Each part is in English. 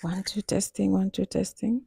1 2 testing, 1 2 testing.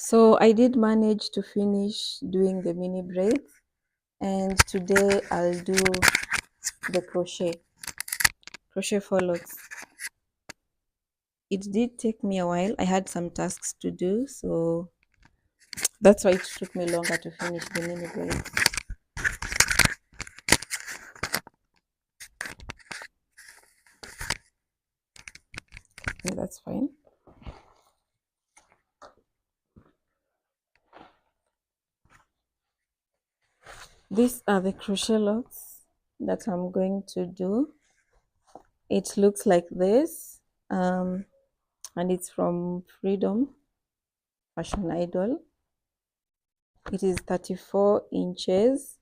So I did manage to finish doing the mini braids, and today I'll do the crochet faux locs. It did take me a while. I had some tasks to do, so that's why it took me longer to finish the mini braids. Yeah, that's fine. These are the crochet locs that I'm going to do. It looks like this, and it's from Freedom Fashion Idol. It is 34 inches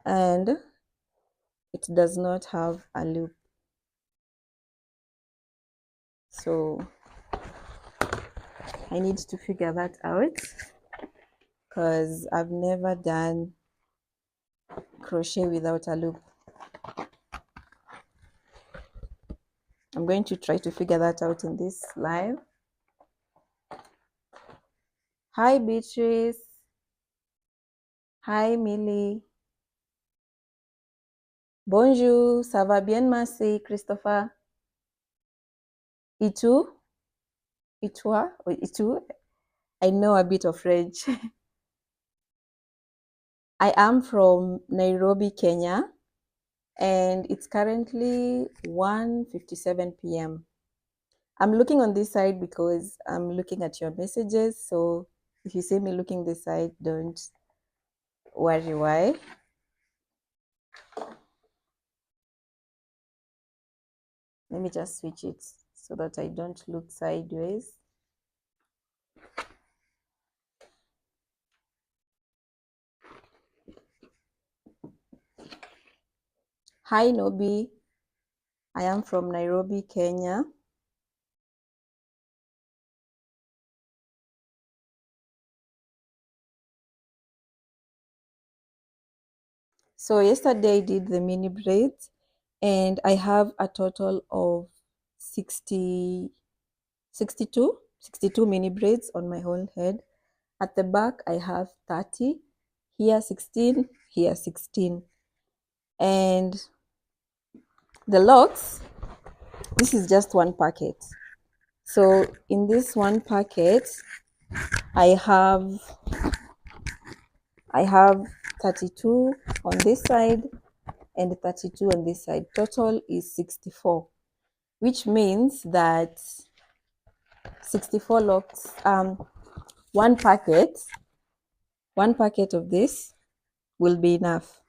and it does not have a loop. So I need to figure that out because I've never done crochet without a loop. I'm going to try to figure that out in this live. Hi Beatrice. Hi Millie. Bonjour, ça va bien, merci Christopher. Itu? Itua? Or Itu? I know a bit of French. I am from Nairobi, Kenya, and it's currently 1:57 p.m. I'm looking on this side because I'm looking at your messages. So if you see me looking this side, don't worry why. Let me just switch it so that I don't look sideways. Hi Nobi, I am from Nairobi, Kenya. So yesterday I did the mini braids and I have a total of 62 mini braids on my whole head. At the back I have 30, here 16, here 16. And the locs, this is just one packet. So in this one packet I have 32 on this side and 32 on this side. Total is 64, which means that 64 locs, one packet of this will be enough.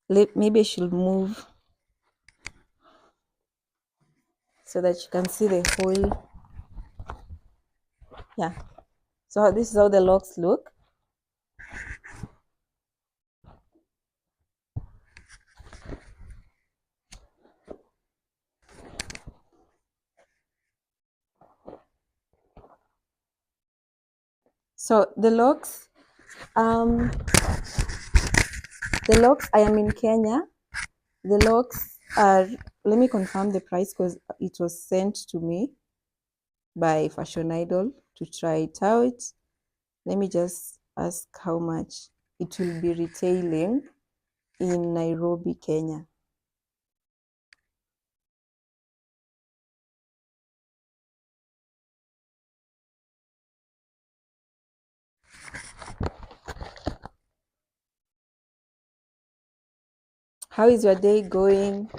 Maybe I should move so that you can see the whole. Yeah, so this is how the locks look. So the locks, I am in Kenya. The locks are, let me confirm the price because it was sent to me by Fashion Idol to try it out. Let me just ask how much it will be retailing in Nairobi, Kenya. How is your day going?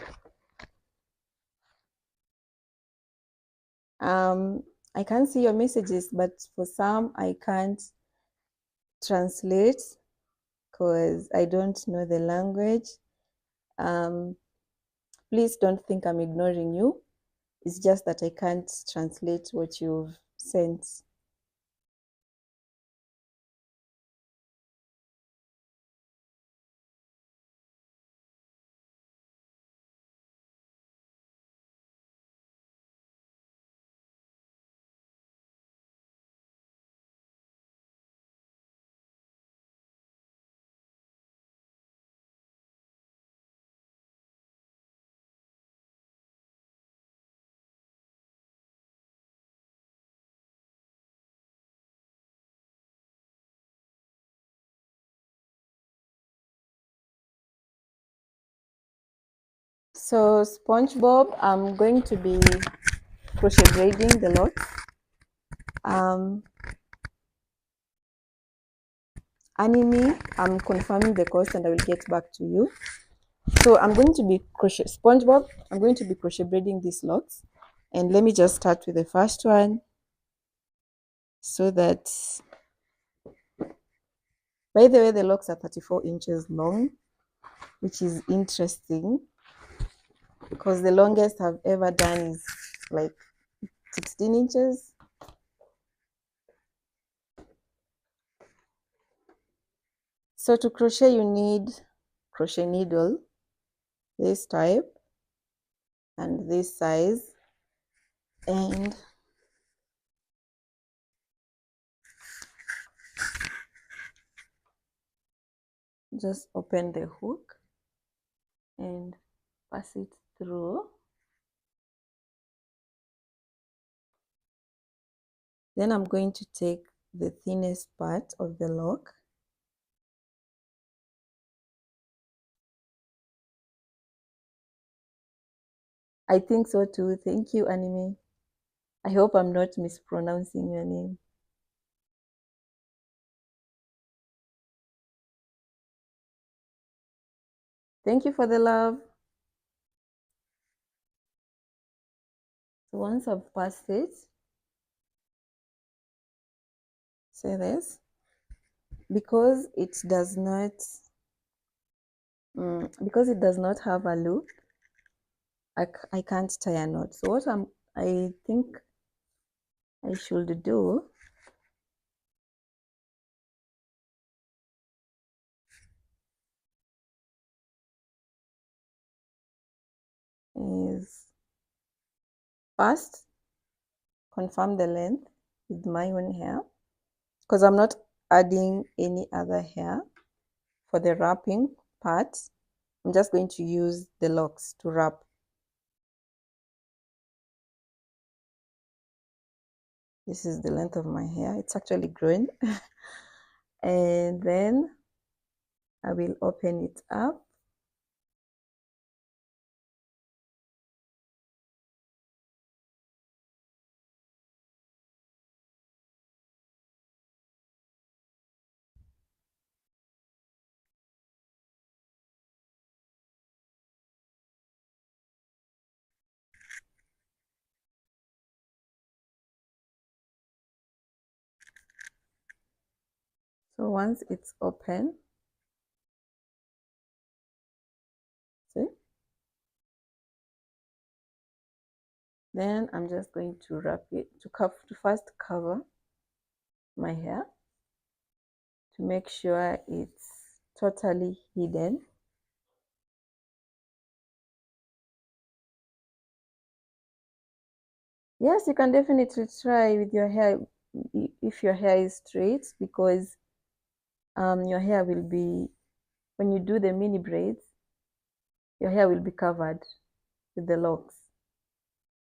I can't see your messages, but for some I can't translate because I don't know the language. Please don't think I'm ignoring you. It's just that I can't translate what you've sent. So SpongeBob, I'm going to be crochet braiding the lot. Anime, I'm confirming the cost and I will get back to you. So I'm going to be SpongeBob, I'm going to be crochet braiding these lots. And let me just start with the first one so that, by the way, the locks are 34 inches long, which is interesting because the longest I've ever done is like 16 inches. So to crochet, you need crochet needle, this type and this size, and just open the hook and pass it through. Then I'm going to take the thinnest part of the lock . I think so too. Thank you, Anime. I hope I'm not mispronouncing your name. Thank you for the love. So once I've passed it, say this, because it does not have a loop, I can't tie a knot. So what I think I should do is first confirm the length with my own hair, because I'm not adding any other hair for the wrapping part. I'm just going to use the locks to wrap. This is the length of my hair. It's actually growing. And then I will open it up. So once it's open, Then I'm just going to wrap it to first cover my hair to make sure it's totally hidden. Yes, you can definitely try with your hair if your hair is straight, because your hair will be, when you do the mini braids, your hair will be covered with the locks.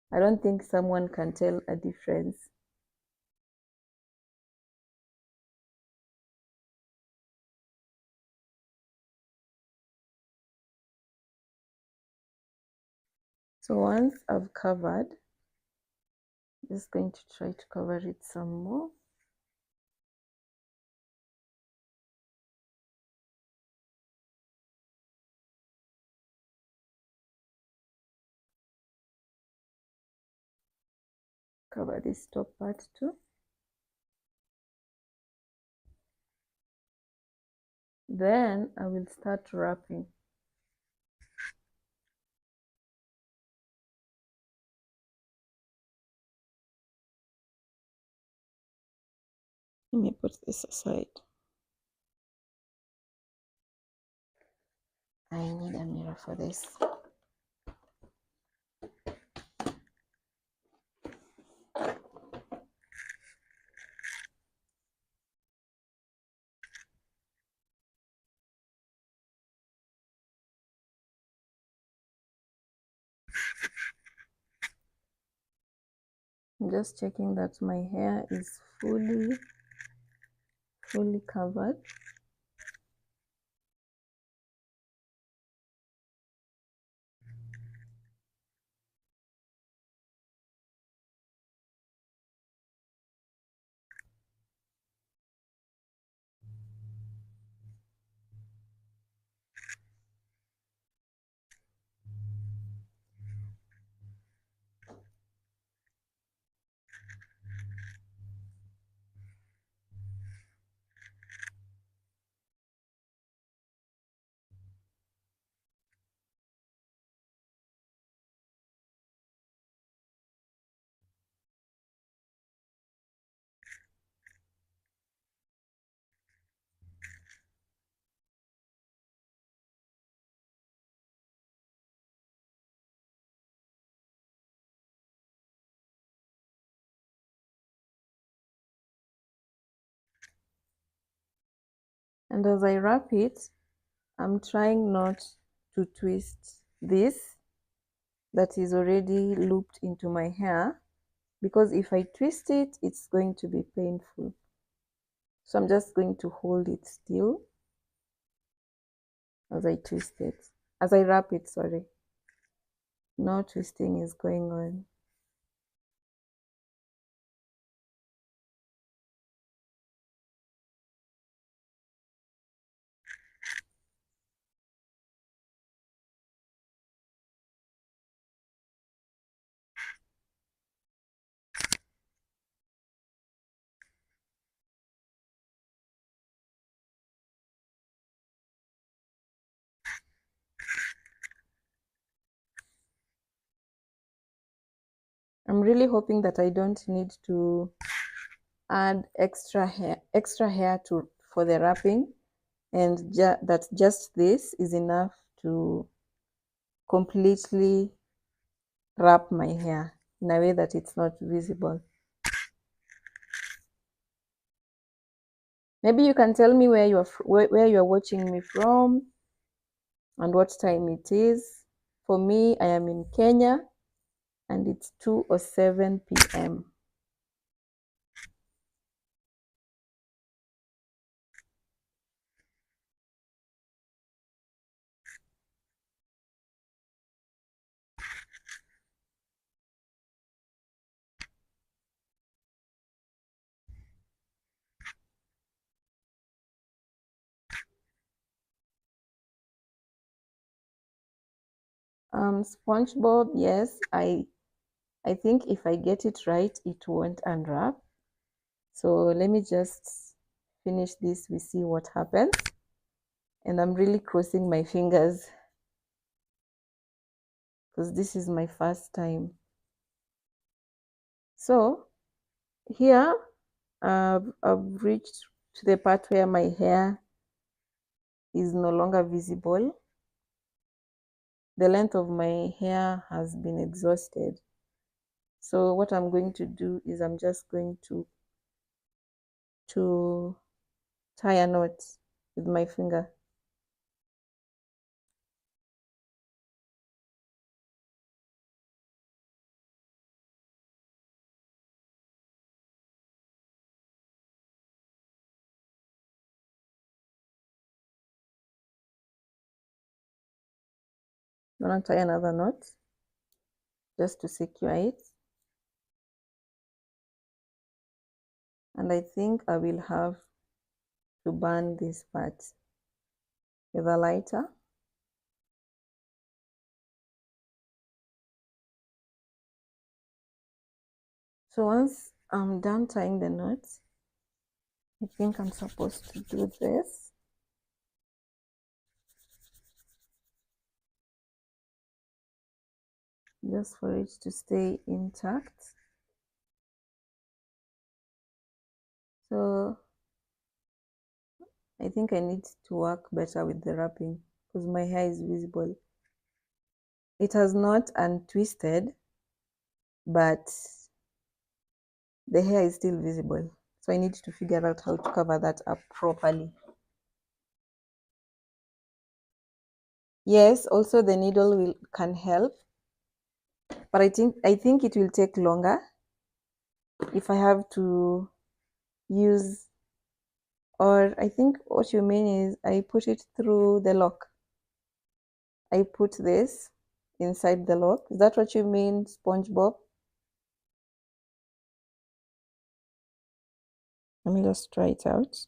I don't think someone can tell a difference. So once I've covered, I'm just going to try to cover it some more. Cover this top part too. Then I will start wrapping. Let me put this aside. I need a mirror for this. I'm just checking that my hair is fully covered. And as I wrap it, I'm trying not to twist this that is already looped into my hair, because if I twist it, it's going to be painful. So I'm just going to hold it still as I twist it, as I wrap it, sorry. No twisting is going on. I'm really hoping that I don't need to add extra hair for the wrapping, and that just this is enough to completely wrap my hair in a way that it's not visible. Maybe you can tell me where you're watching me from and what time it is. For me, I am in Kenya and it's 2:07 p.m. SpongeBob, yes, I think if I get it right, it won't unwrap. So let me just finish this, we see what happens. And I'm really crossing my fingers because this is my first time. So here I've reached to the part where my hair is no longer visible. The length of my hair has been exhausted. So what I'm going to do is I'm just going to tie a knot with my finger. I'm gonna tie another knot just to secure it. And I think I will have to burn this part with a lighter. So once I'm done tying the knots, I think I'm supposed to do this. Just for it to stay intact. So I think I need to work better with the wrapping because my hair is visible. It has not untwisted, but the hair is still visible. So I need to figure out how to cover that up properly. Yes, also the needle can help, but I think it will take longer if I have to use, or I think what you mean is I put it through the lock. I put this inside the lock. Is that what you mean, SpongeBob? Let me just try it out.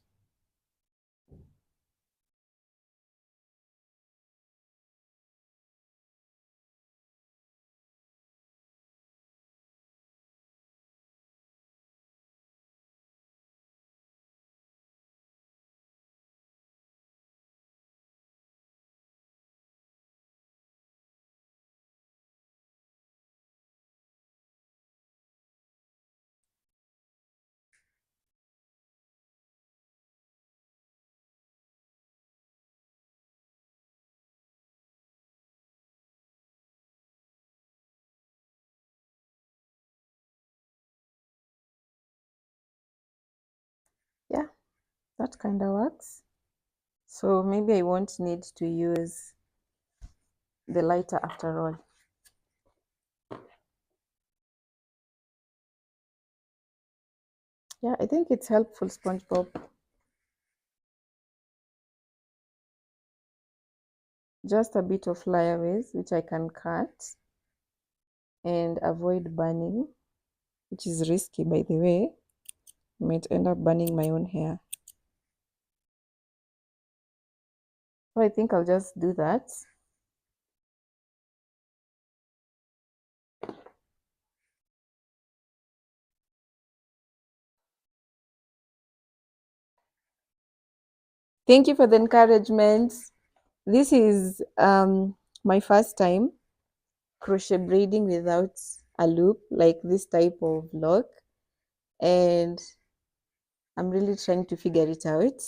Yeah, that kind of works. So maybe I won't need to use the lighter after all. Yeah, I think it's helpful, SpongeBob. Just a bit of flyaways, which I can cut and avoid burning, which is risky, by the way. I might end up burning my own hair. So I think I'll just do that. Thank you for the encouragement. This is my first time crochet braiding without a loop, like this type of lock, and I'm really trying to figure it out.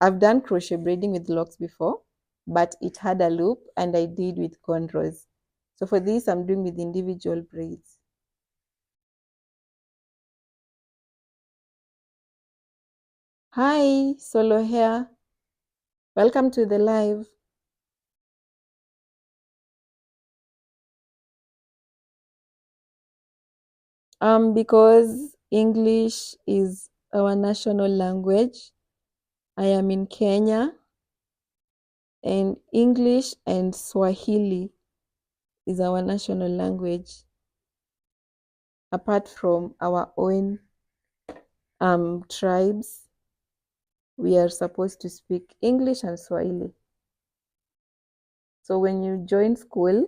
I've done crochet braiding with locks before, but it had a loop and I did with cornrows. So for this, I'm doing with individual braids. Hi, Solo here. Welcome to the live. Because English is our national language, I am in Kenya, and English and Swahili is our national language, apart from our own tribes. We are supposed to speak English and Swahili. So when you join school,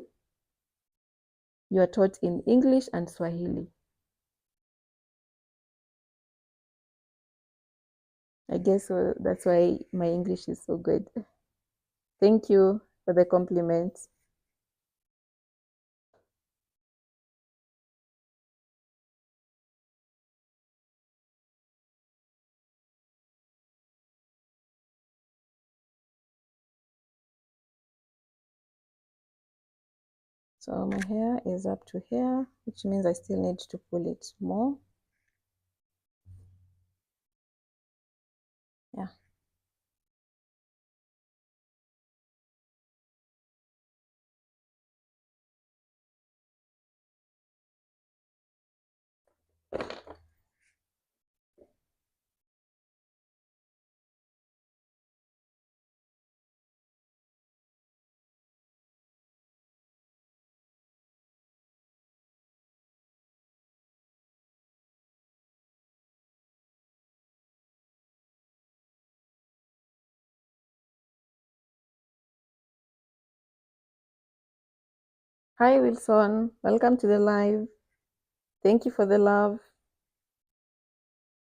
you are taught in English and Swahili. I guess that's why my English is so good. Thank you for the compliment. So my hair is up to here, which means I still need to pull it more. Yeah. Hi Wilson, welcome to the live. Thank you for the love.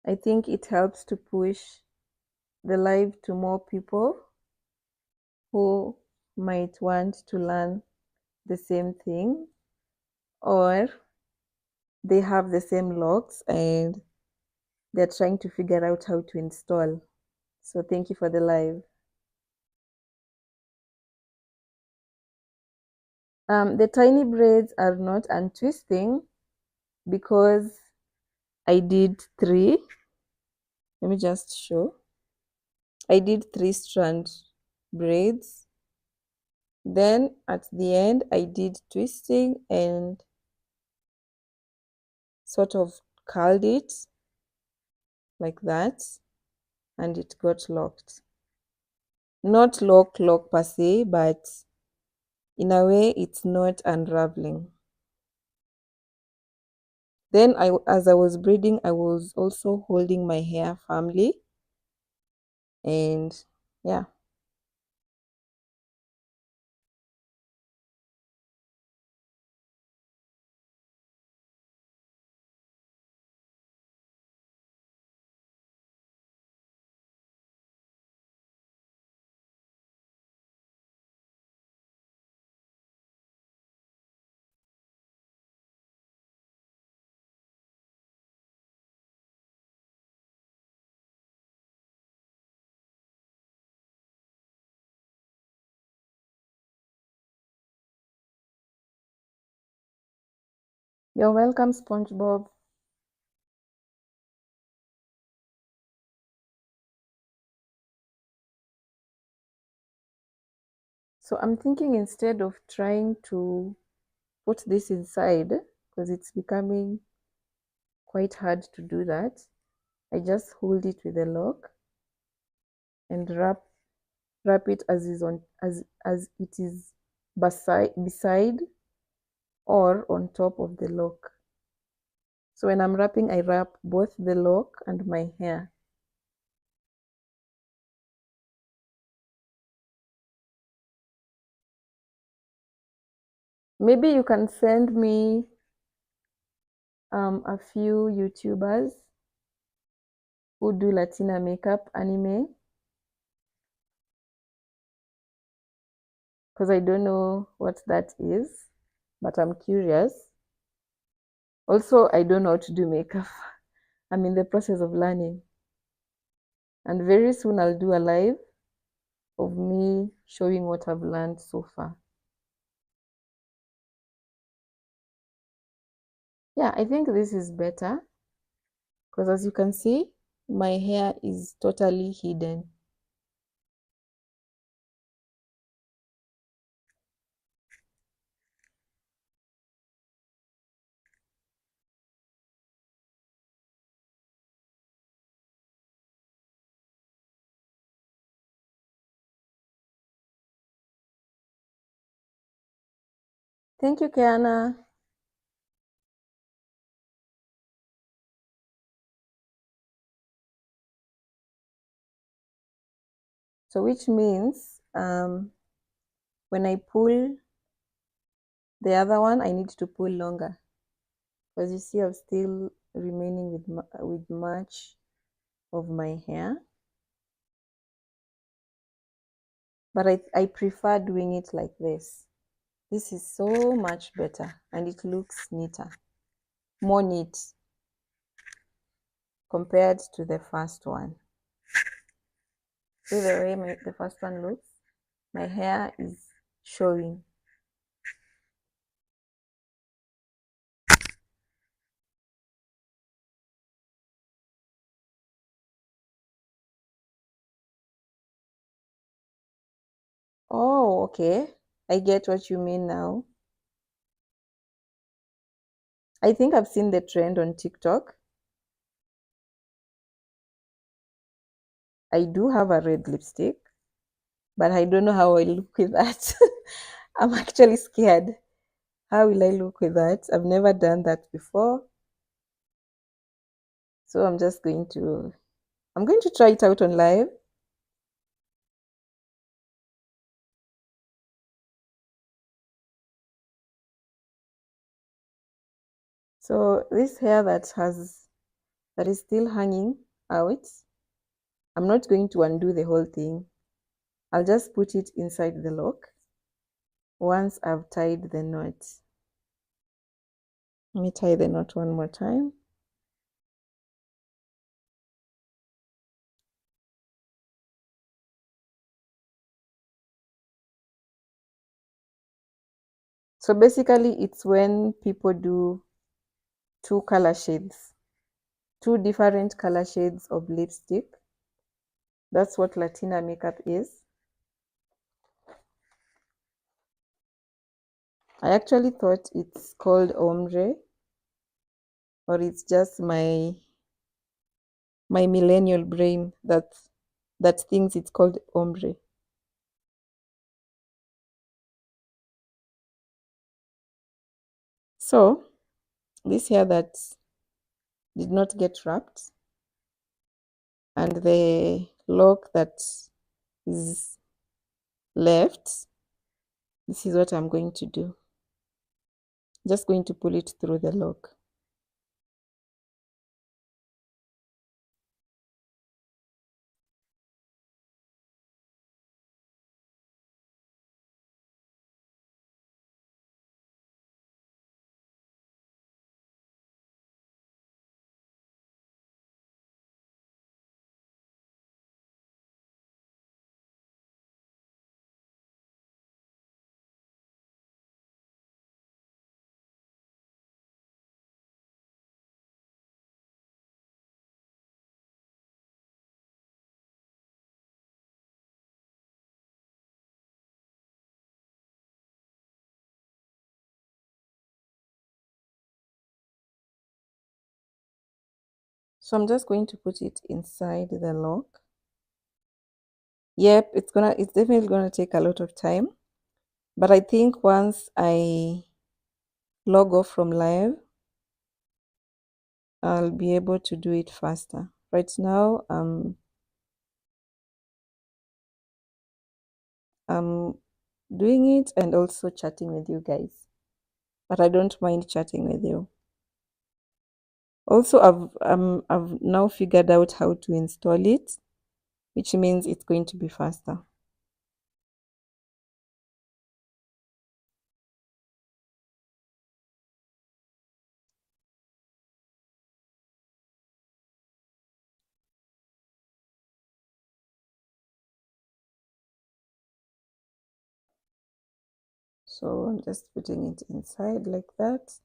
I think it helps to push the live to more people who might want to learn the same thing, or they have the same locks and they're trying to figure out how to install. So thank you for the live. The tiny braids are not untwisting because I did 3. Let me just show. I did 3 strand braids. Then at the end, I did twisting and sort of curled it like that, and it got locked. Not lock per se, but in a way it's not unraveling. Then as I was braiding, I was also holding my hair firmly, and yeah. You're welcome, SpongeBob. So I'm thinking instead of trying to put this inside, because it's becoming quite hard to do that, I just hold it with a lock and wrap it as it is beside or on top of the lock. So when I'm wrapping, I wrap both the lock and my hair. Maybe you can send me a few YouTubers who do Latina makeup anime, because I don't know what that is, but I'm curious. Also, I don't know how to do makeup. I'm in the process of learning. And very soon I'll do a live of me showing what I've learned so far. Yeah, I think this is better because as you can see, my hair is totally hidden. Thank you, Kiana. So which means when I pull the other one, I need to pull longer because you see I'm still remaining with much of my hair. But I prefer doing it like this. This is so much better and it looks neater, more neat compared to the first one. See the way the first one looks? My hair is showing. Oh, okay. I get what you mean now. I think I've seen the trend on TikTok. I do have a red lipstick, but I don't know how I look with that. I'm actually scared. How will I look with that? I've never done that before. So I'm going to try it out on live. So this hair that is still hanging out, I'm not going to undo the whole thing. I'll just put it inside the lock once I've tied the knot. Let me tie the knot one more time. So basically it's when people do two different color shades of lipstick. That's what Latina makeup is. I actually thought it's called ombre, or it's just my millennial brain that thinks it's called ombre. So this hair that did not get wrapped and the lock that is left, this is what I'm going to do. Just going to pull it through the lock. So I'm just going to put it inside the lock. Yep, it's definitely gonna take a lot of time. But I think once I log off from live, I'll be able to do it faster. Right now, I'm doing it and also chatting with you guys. But I don't mind chatting with you. Also, I've now figured out how to install it, which means it's going to be faster. So I'm just putting it inside like that.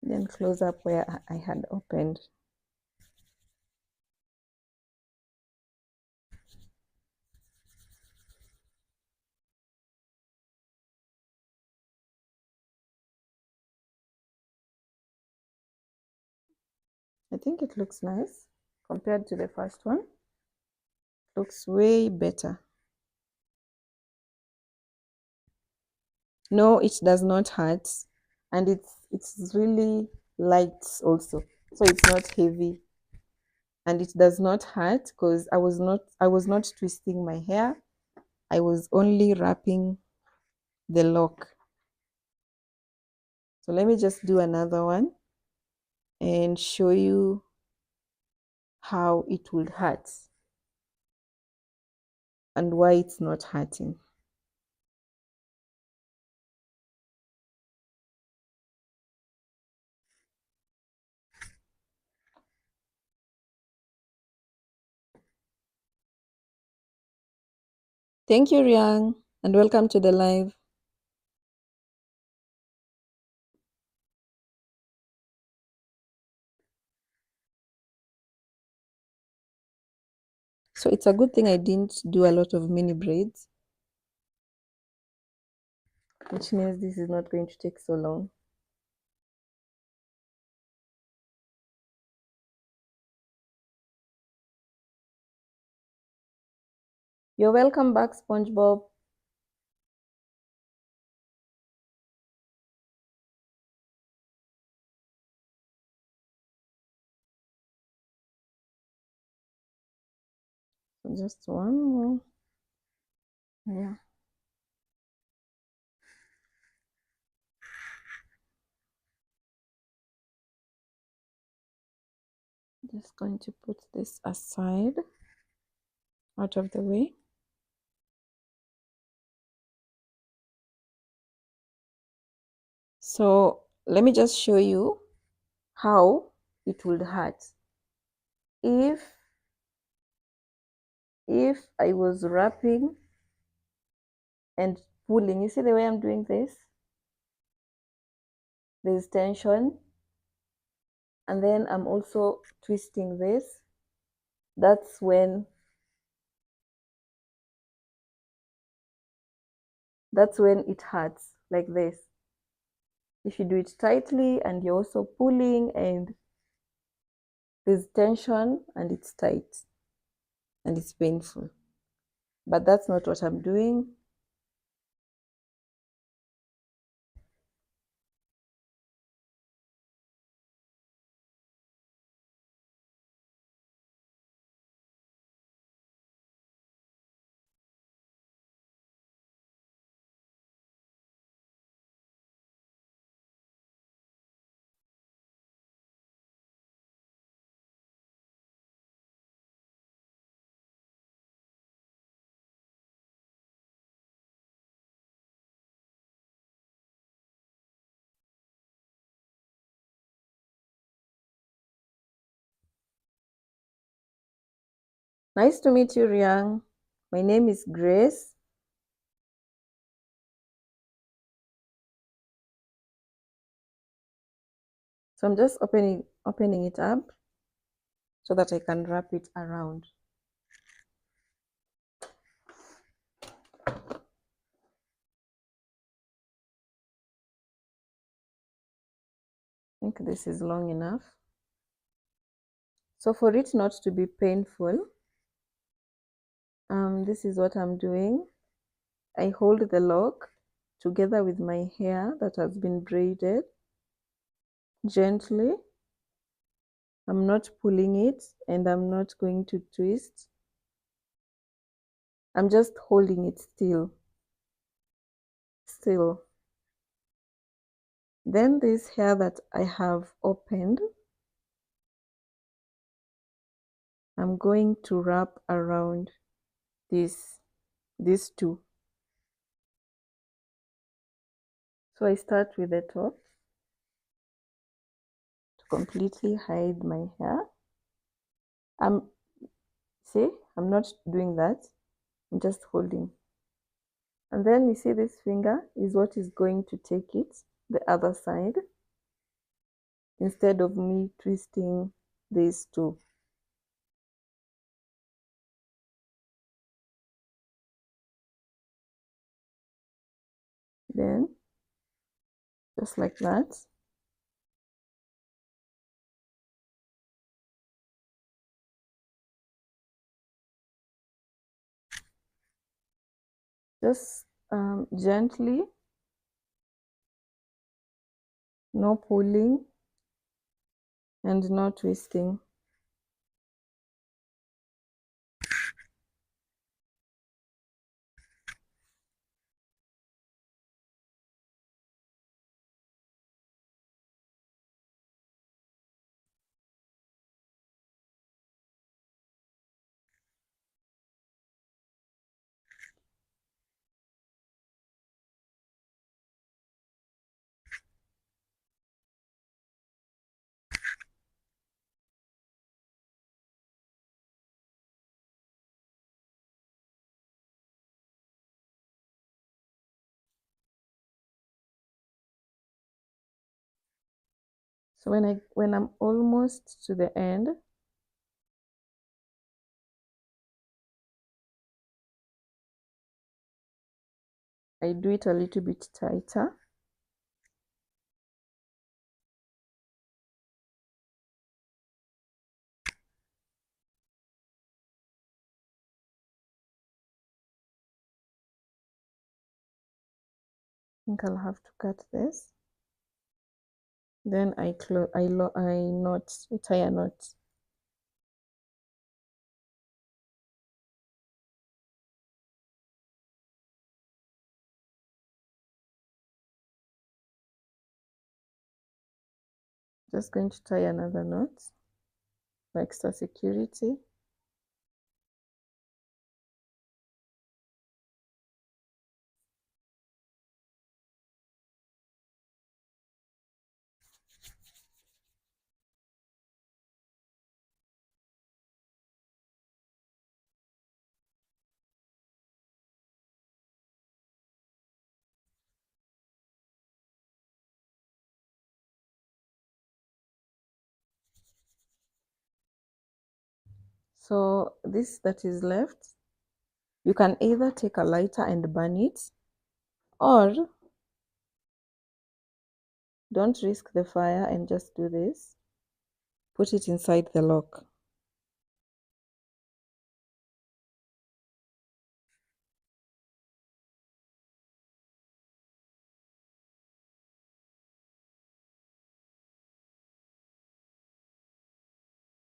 Then close up where I had opened. I think it looks nice compared to the first one. Looks way better. No, it does not hurt, and it's really light also, so it's not heavy, and it does not hurt because I was not twisting my hair. I was only wrapping the lock. So let me just do another one and show you how it would hurt and why it's not hurting. Thank you, Riang, and welcome to the live. So it's a good thing I didn't do a lot of mini braids, which means this is not going to take so long. You're welcome back, SpongeBob. Just one more. Yeah. Just going to put this aside, out of the way. So let me just show you how it would hurt if I was wrapping and pulling. You see the way I'm doing this? There's tension, and then I'm also twisting this. That's when it hurts, like this. If you do it tightly and you're also pulling and there's tension and it's tight and it's painful, but that's not what I'm doing. Nice to meet you, Riang. My name is Grace. So I'm just opening it up so that I can wrap it around. I think this is long enough. So for it not to be painful, this is what I'm doing. I hold the lock together with my hair that has been braided gently. I'm not pulling it and I'm not going to twist. I'm just holding it still. Then this hair that I have opened, I'm going to wrap around these two. So I start with the top to completely hide my hair. See, I'm not doing that. I'm just holding. And then you see this finger is what is going to take it the other side instead of me twisting these two. Then just like that. Just gently, no pulling and no twisting. So when I'm almost to the end, I do it a little bit tighter. I think I'll have to cut this. Then I tie a knot. Just going to tie another knot for extra security. So this that is left, you can either take a lighter and burn it, or don't risk the fire and just do this. Put it inside the lock.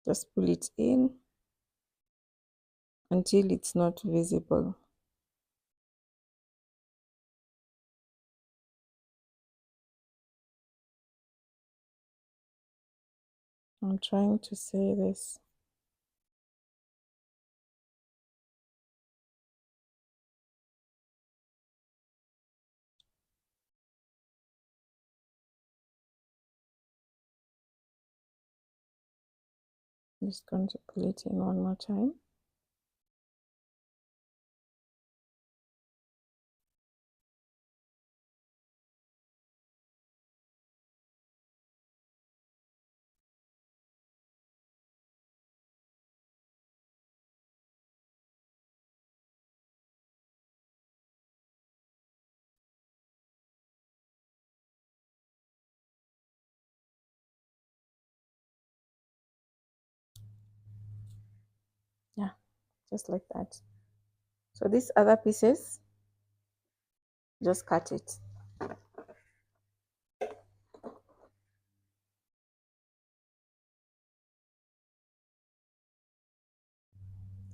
Just pull it in until it's not visible. I'm trying to say this. I'm just going to pull it in one more time. Yeah, just like that. So these other pieces, just cut it.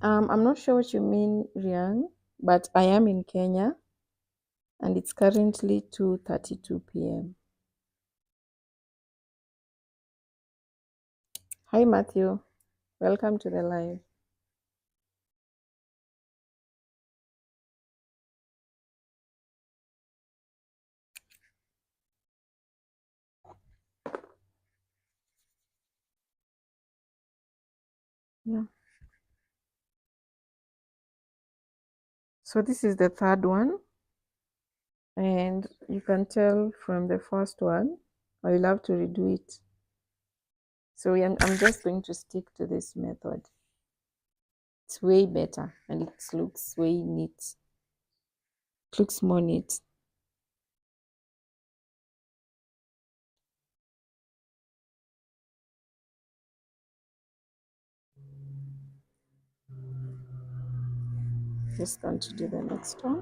I'm not sure what you mean, Rian, but I am in Kenya and it's currently 2:32 p.m. Hi, Matthew. Welcome to the live. Yeah. So this is the third one. And you can tell from the first one, I will have to redo it. So I'm just going to stick to this method. It's way better and it looks way neat. It looks more neat. Just going to do the next one.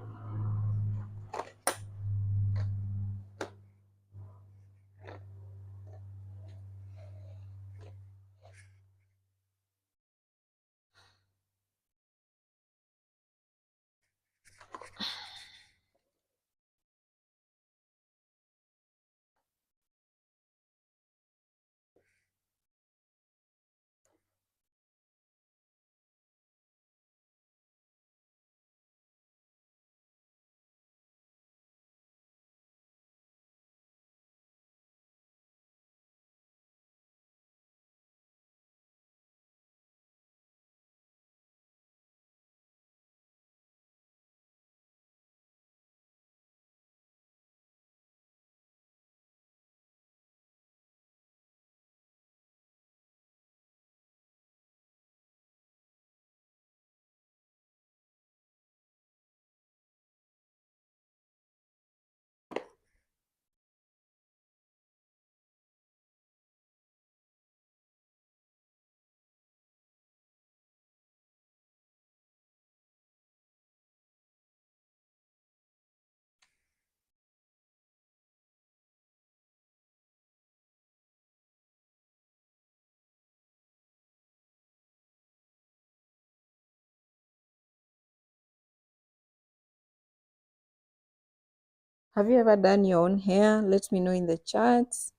Have you ever done your own hair? Let me know in the chats.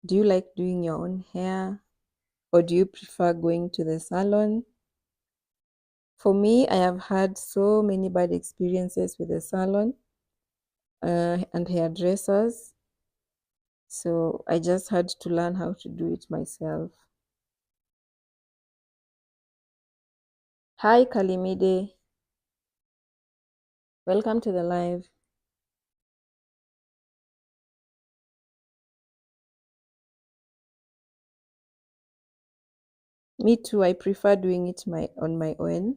Do you like doing your own hair, or do you prefer going to the salon? For me, I have had so many bad experiences with the salon and hairdressers, so I just had to learn how to do it myself. Hi Kalimide, welcome to the live. Me too, I prefer doing it on my own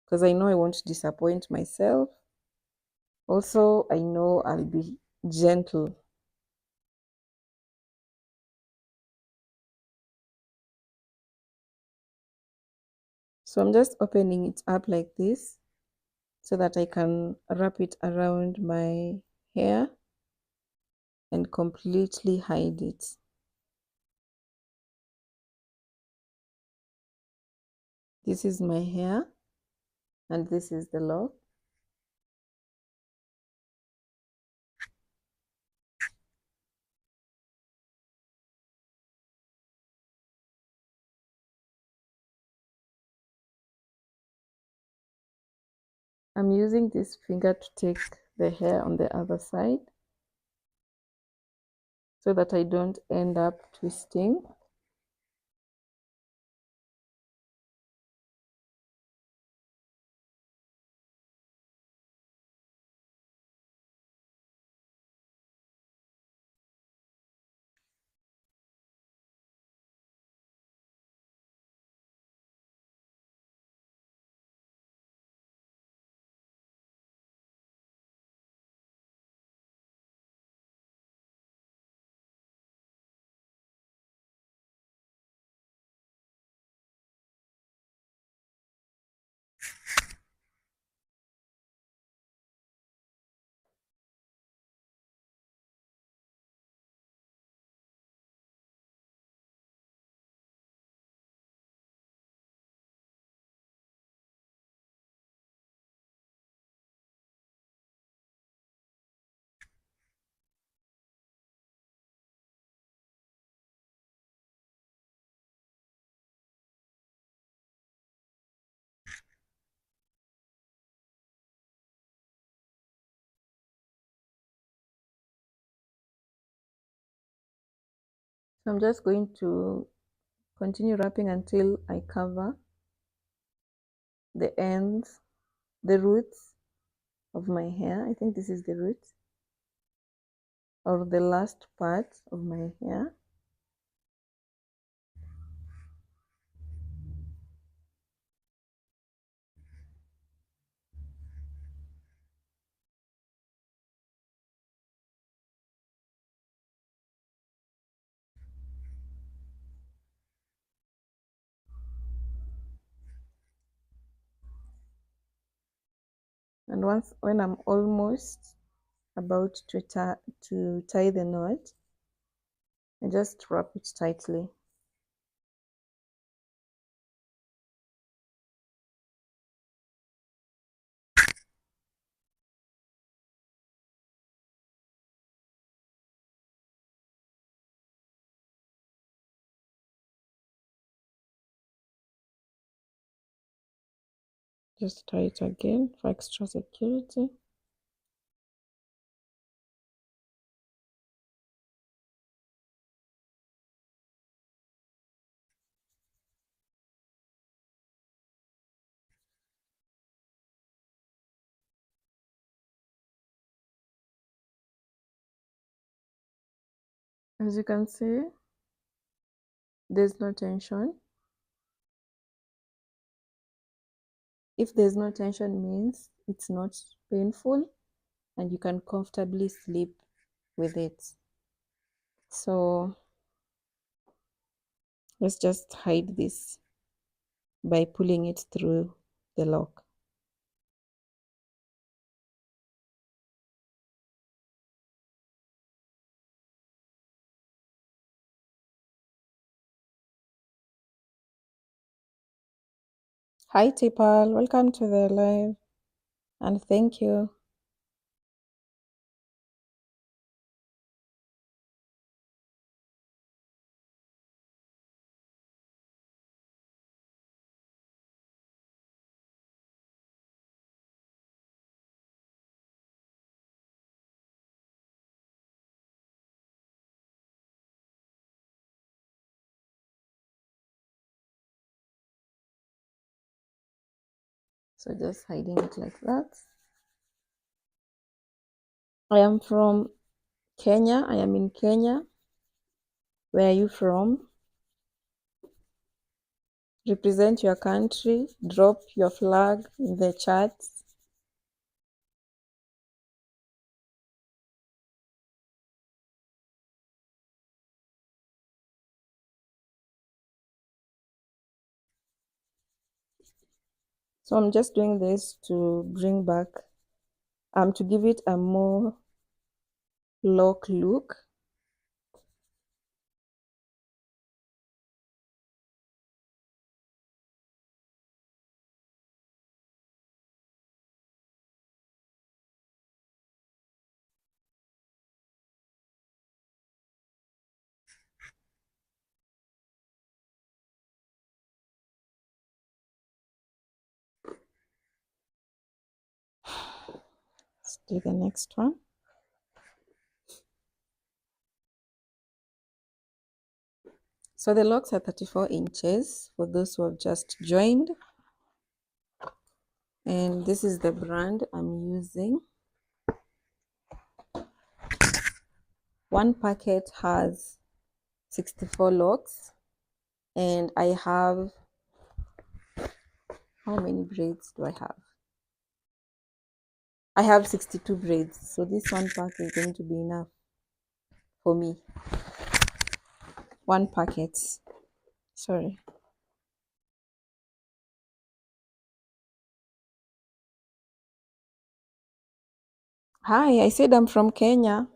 because I know I won't disappoint myself. Also, I know I'll be gentle. So I'm just opening it up like this so that I can wrap it around my hair and completely hide it. This is my hair and this is the lock. I'm using this finger to take the hair on the other side so that I don't end up twisting. So I'm just going to continue wrapping until I cover the ends, the roots of my hair. I think this is the roots or the last part of my hair. And when I'm almost about to tie the knot, I just wrap it tightly. Just tie it again for extra security. As you can see, there's no tension. If there's no tension, means it's not painful and you can comfortably sleep with it. So let's just hide this by pulling it through the lock. Hi Tipal, welcome to the live and thank you. So just hiding it like that. I am from Kenya. I am in Kenya. Where are you from? Represent your country. Drop your flag in the chat. So I'm just doing this to bring back, to give it a more lock look. Let's do the next one. So the locks are 34 inches for those who have just joined. And this is the brand I'm using. One packet has 64 locks, and I have, how many braids do I have? I have 62 braids, so this one pack is going to be enough for me. One packet, sorry. Hi, I said I'm from Kenya.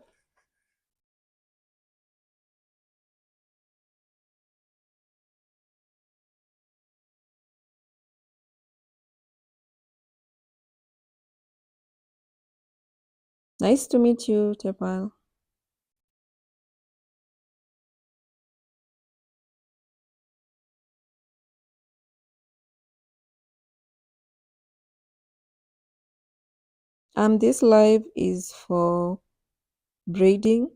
Nice to meet you, Tepal. This live is for braiding.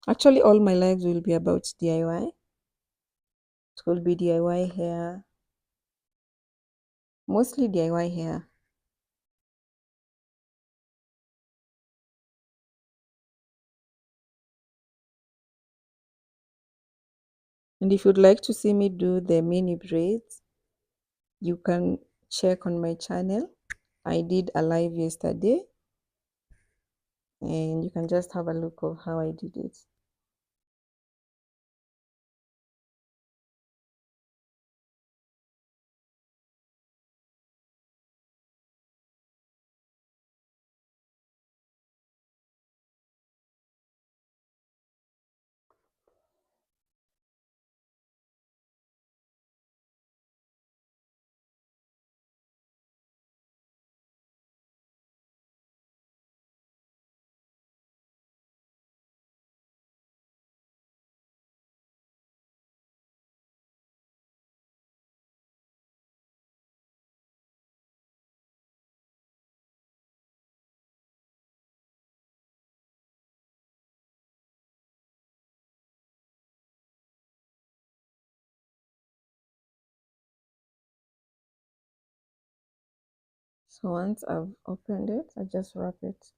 Actually, all my lives will be about DIY. It will be DIY hair, mostly DIY hair. And if you'd like to see me do the mini braids, you can check on my channel. I did a live yesterday, and you can just have a look of how I did it. So once I've opened it, I just wrap it.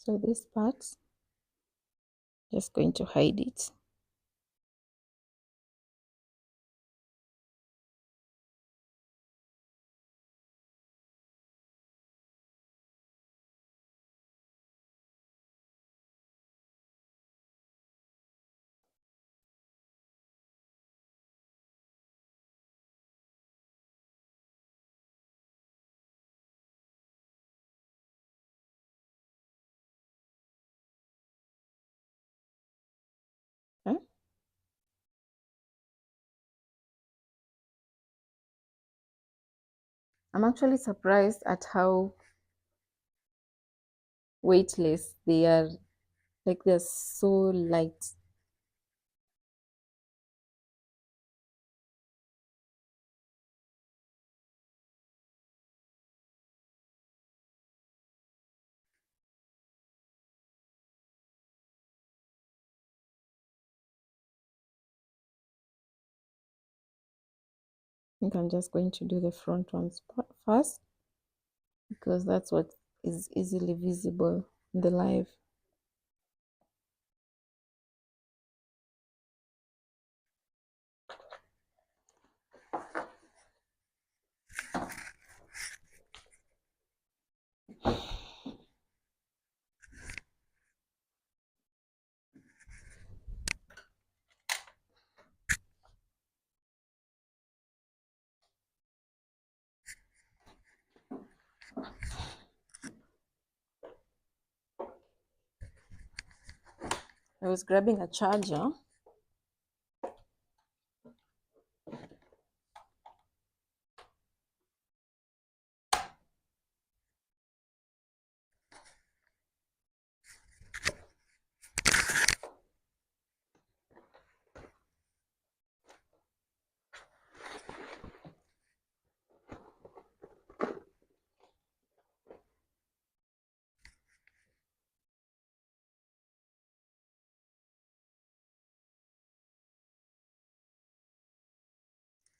So this part, just going to hide it. Okay. I'm actually surprised at how weightless they are. Like, they're so light. I think I'm just going to do the front ones first, because that's what is easily visible in the live. I was grabbing a charger.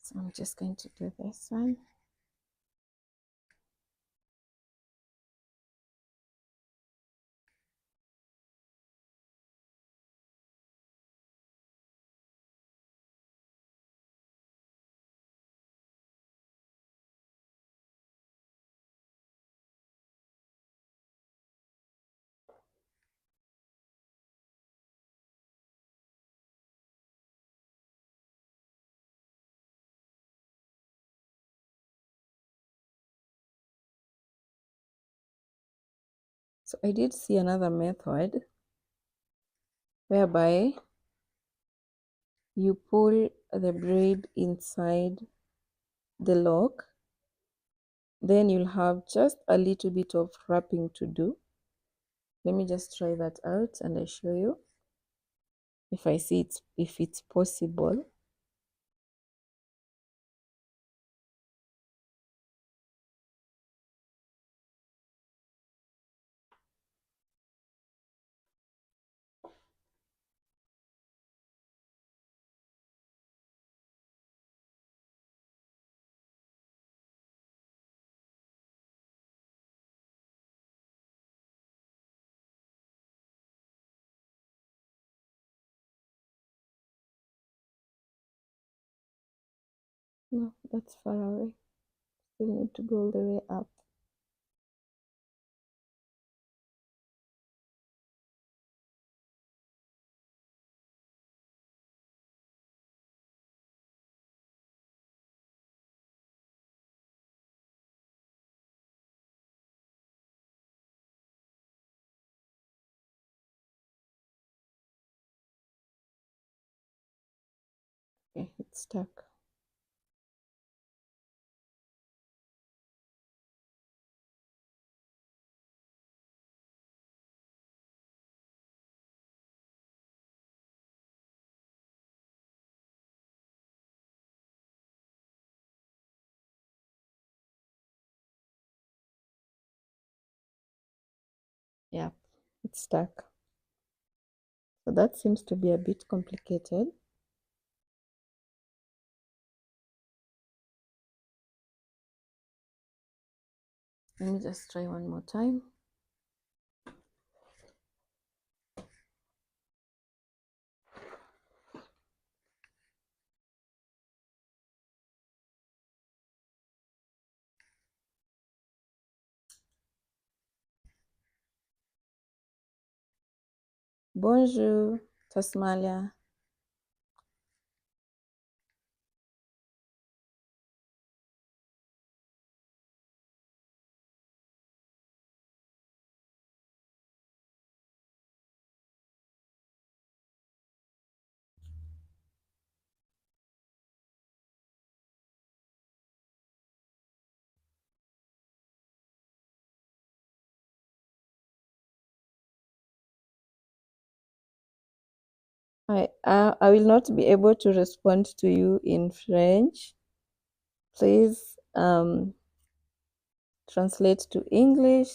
So I'm just going to do this one. So I did see another method whereby you pull the braid inside the lock, then you'll have just a little bit of wrapping to do. Let me just try that out and I show you if I see it, if it's possible. No, that's far away. Still need to go all the way up. Okay, it's stuck. Yeah, it's stuck. So that seems to be a bit complicated. Let me just try one more time. Bonjour, Tasmalia. I will not be able to respond to you in French. Please translate to English.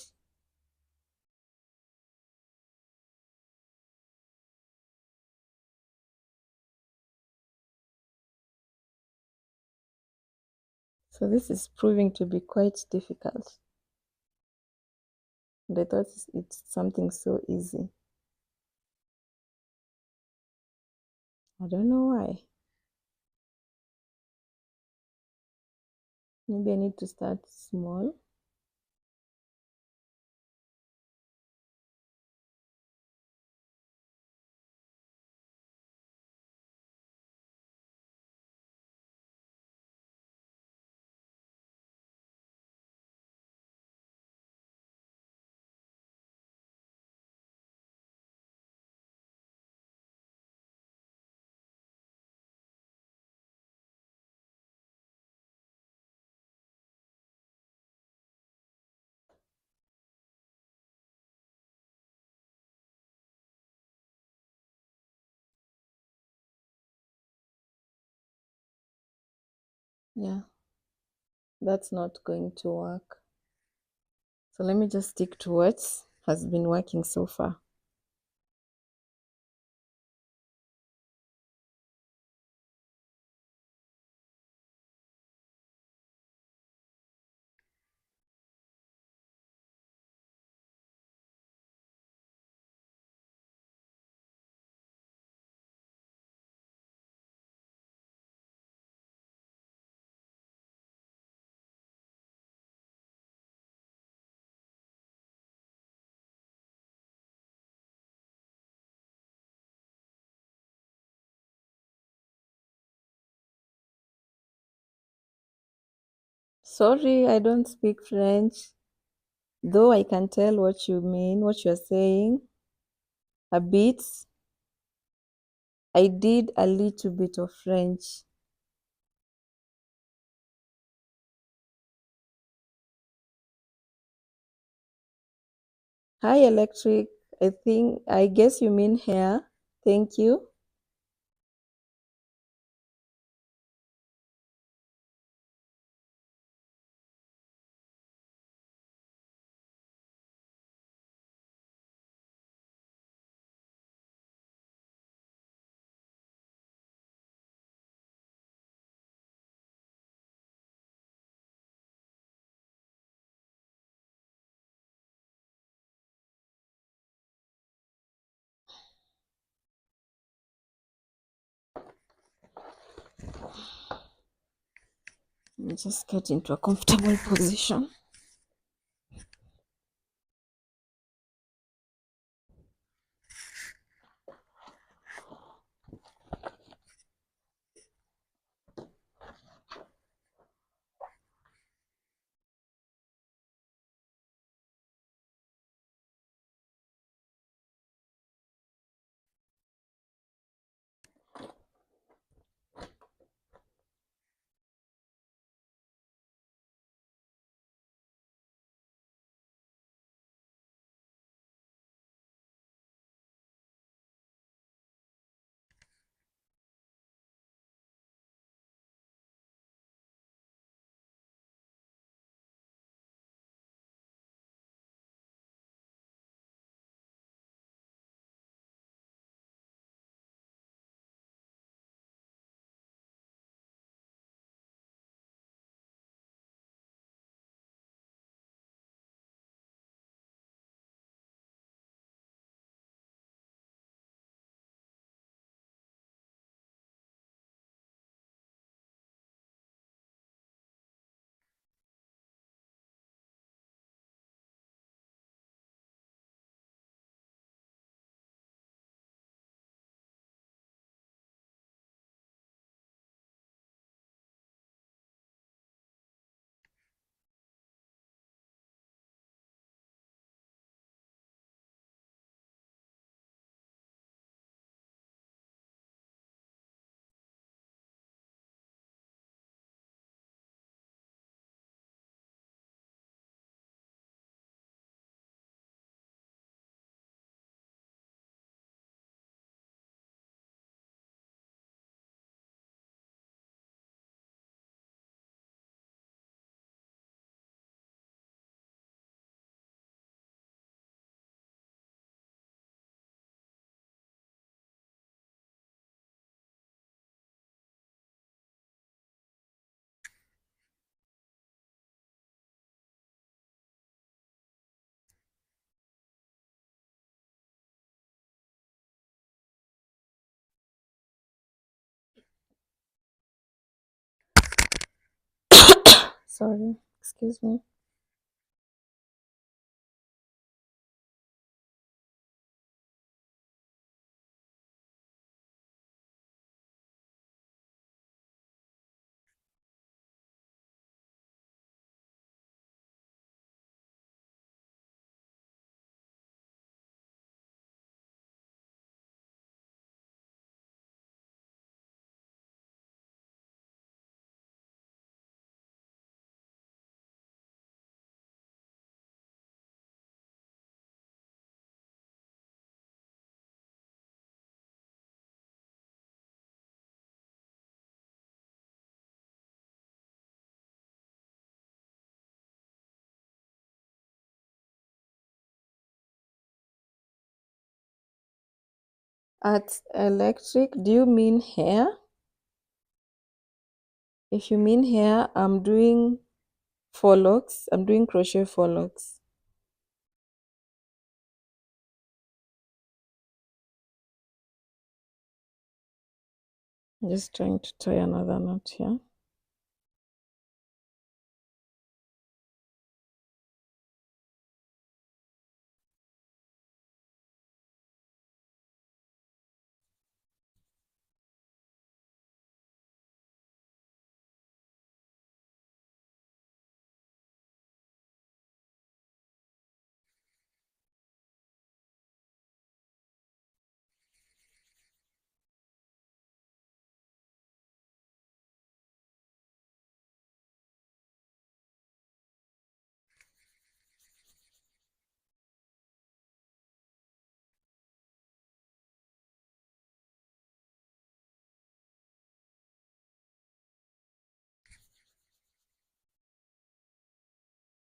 So this is proving to be quite difficult. And I thought it's something so easy. I don't know why. Maybe I need to start small. Yeah, that's not going to work. So let me just stick to what has been working so far. Sorry, I don't speak French, though I can tell what you mean, what you're saying. A bit. I did a little bit of French. Hi, Electric. I guess you mean hair. Thank you. Let me just get into a comfortable position. Sorry, excuse me. At electric, do you mean hair? If you mean hair, I'm doing faux locs. I'm doing crochet faux locs. I'm just trying to tie another knot here.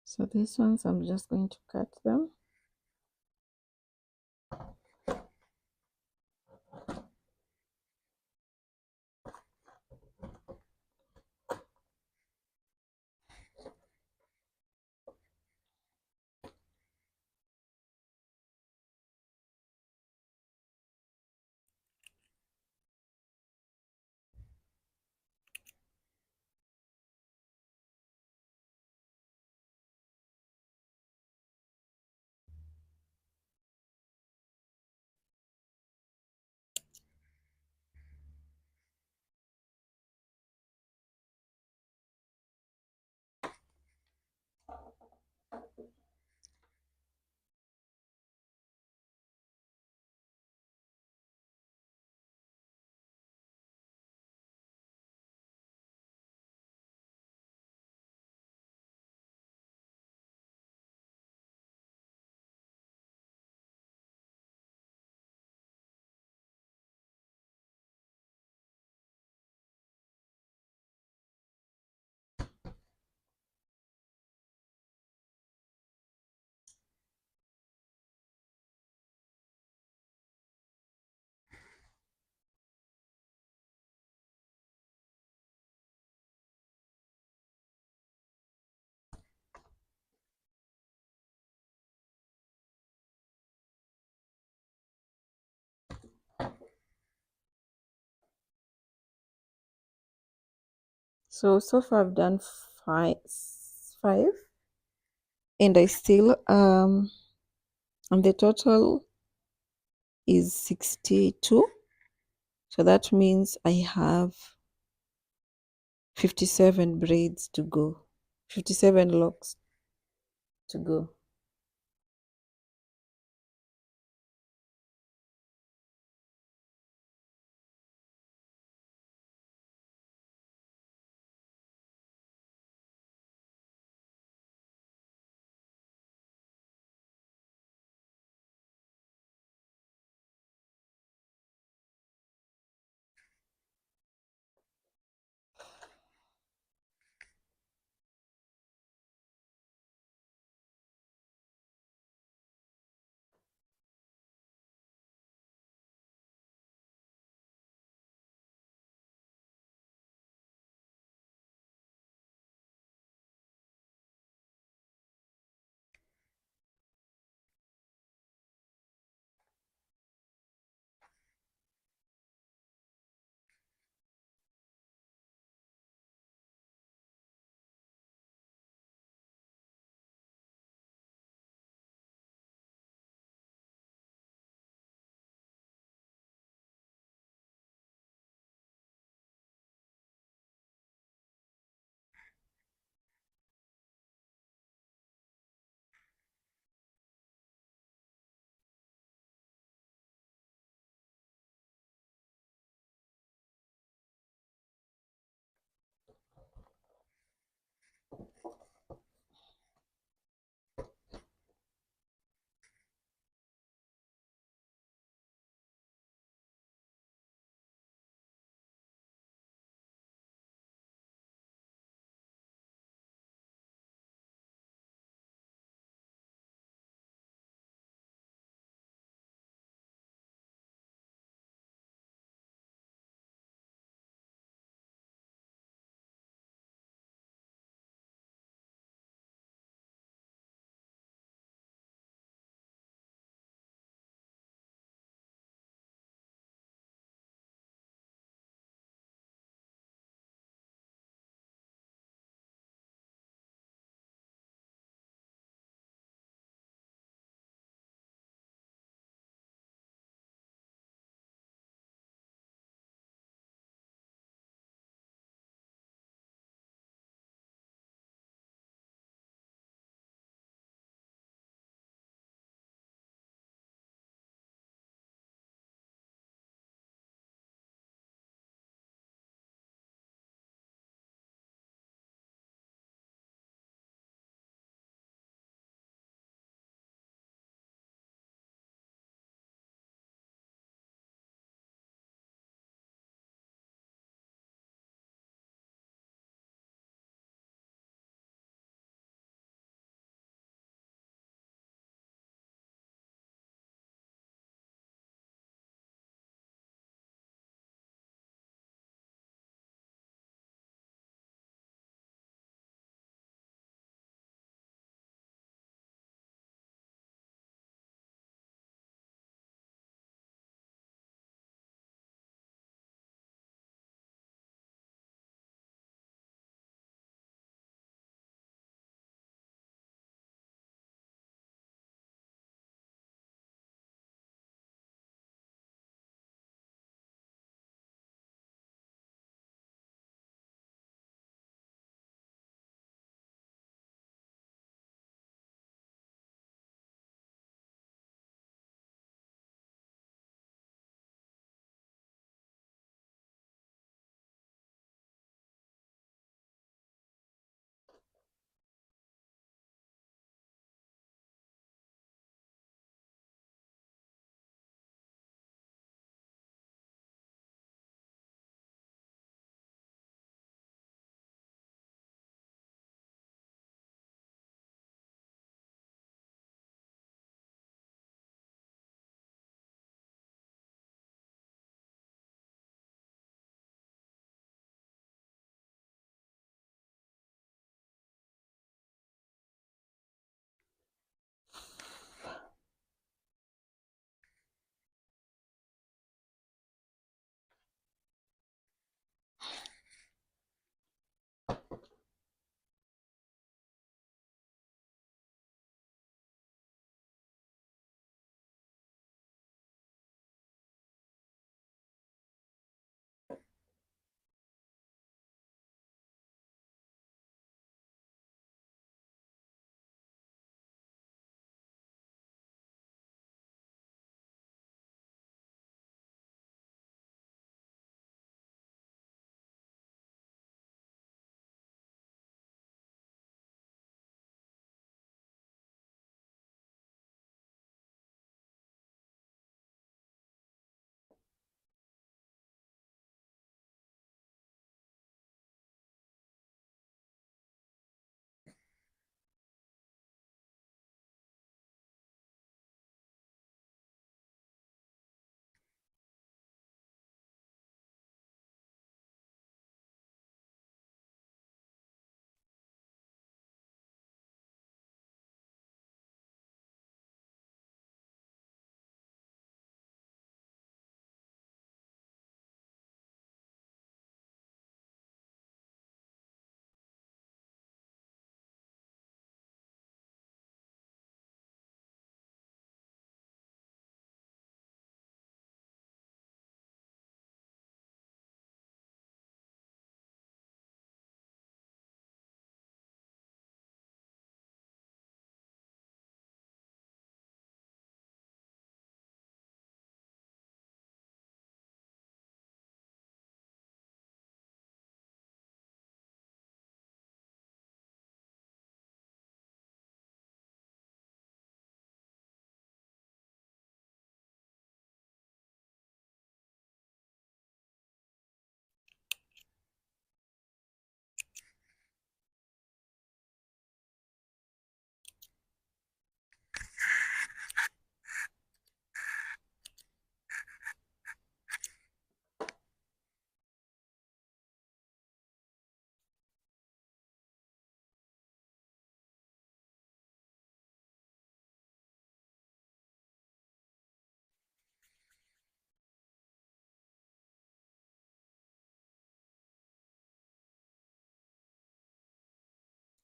So these ones, I'm just going to cut them. So far I've done five, and I still and the total is 62. So that means I have 57 braids to go, 57 locks to go.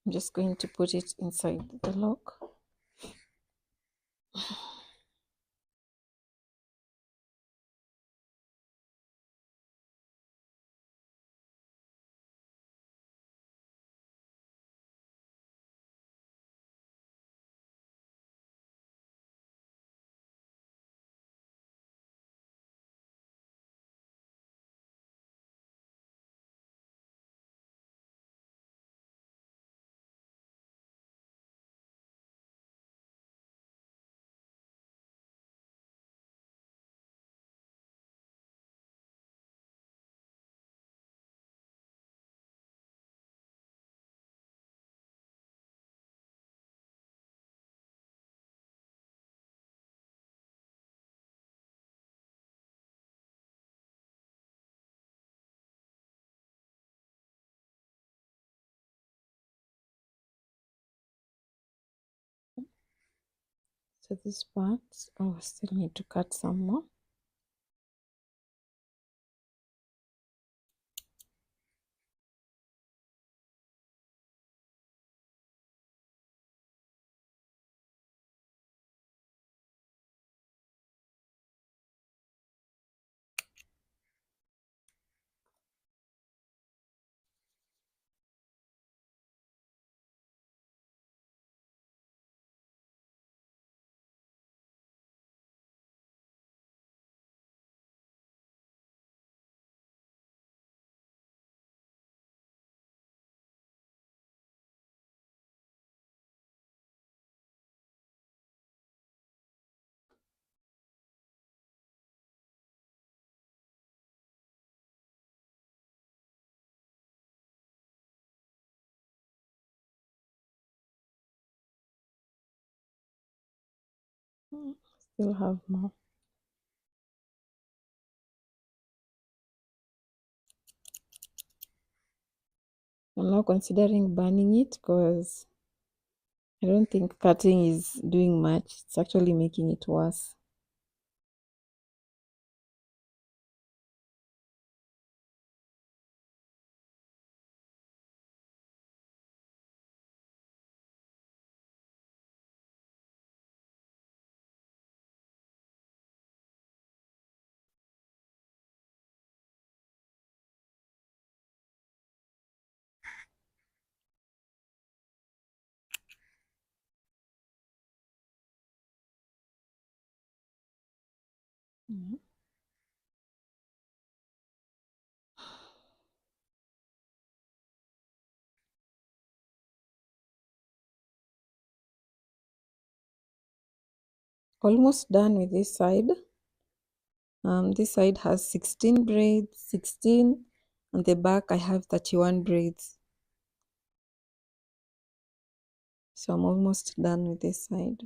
I'm just going to put it inside the lock. So this part, oh, I still need to cut some more. Still have more. I'm now considering burning it because I don't think cutting is doing much. It's actually making it worse. Almost done with this side. This side has 16 braids, 16. On the back I have 31 braids. So I'm almost done with this side.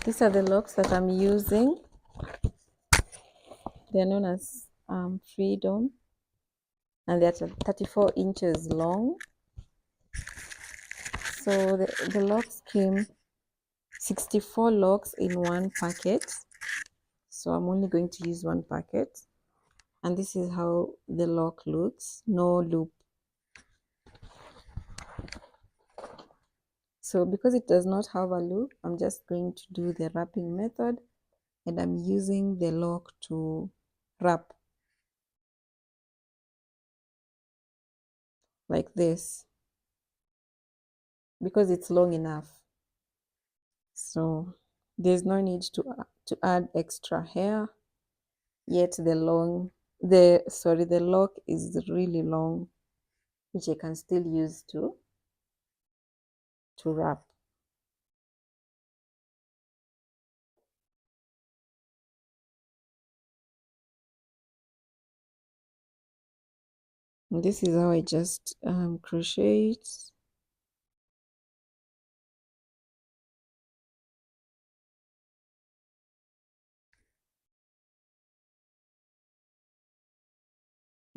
These are the locks that I'm using. They're known as Freedom, and they're 34 inches long. So the locks came 64 locks in one packet. So I'm only going to use one packet. And this is how the lock looks, no loop. So because it does not have a loop, I'm just going to do the wrapping method, and I'm using the lock to wrap like this because it's long enough. So there's no need to add extra hair, yet the lock is really long, which I can still use to wrap. And this is how I just crochet it.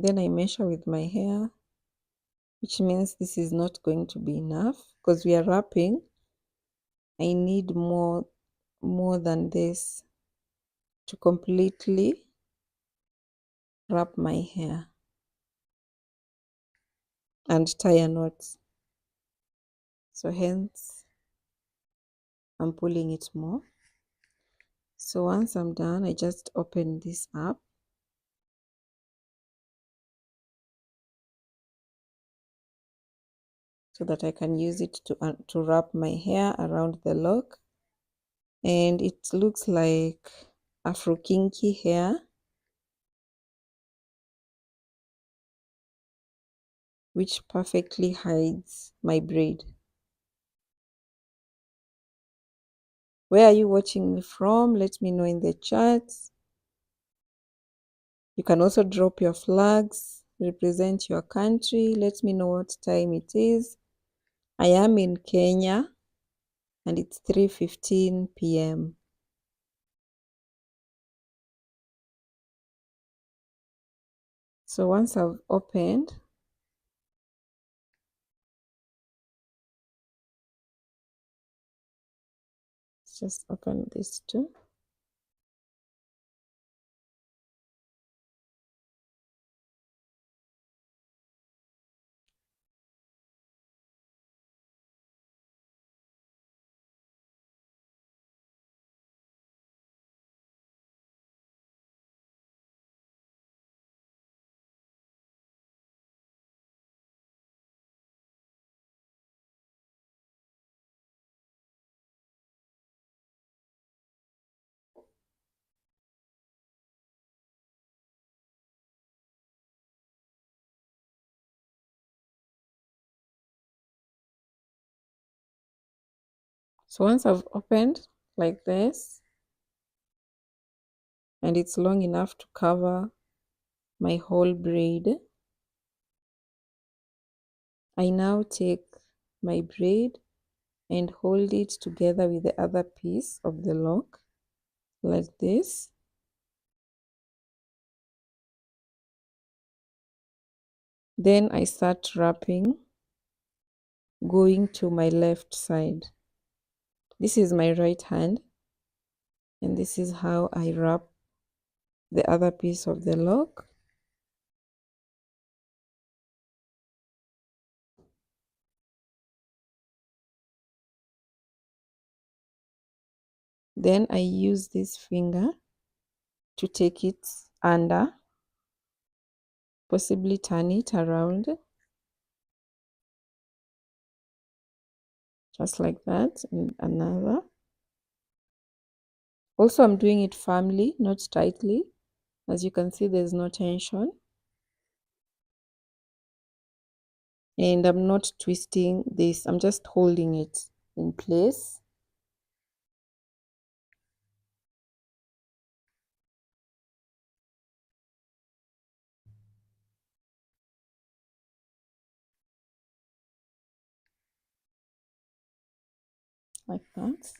Then I measure with my hair, which means this is not going to be enough because we are wrapping. I need more than this to completely wrap my hair and tie a knot. So hence I'm pulling it more. So once I'm done, I just open this up. So that I can use it to wrap my hair around the lock. And it looks like Afro kinky hair, which perfectly hides my braid. Where are you watching me from? Let me know in the chats. You can also drop your flags, represent your country. Let me know what time it is. I am in Kenya and it's 3:15 p.m. So once I've opened, let's just open this too. So once I've opened like this, and it's long enough to cover my whole braid, I now take my braid and hold it together with the other piece of the lock like this. Then I start wrapping, going to my left side. This is my right hand, and this is how I wrap the other piece of the lock. Then I use this finger to take it under, possibly turn it around, just like that, and another. Also, I'm doing it firmly, not tightly. As you can see, there's no tension. And I'm not twisting this, I'm just holding it in place. Like that.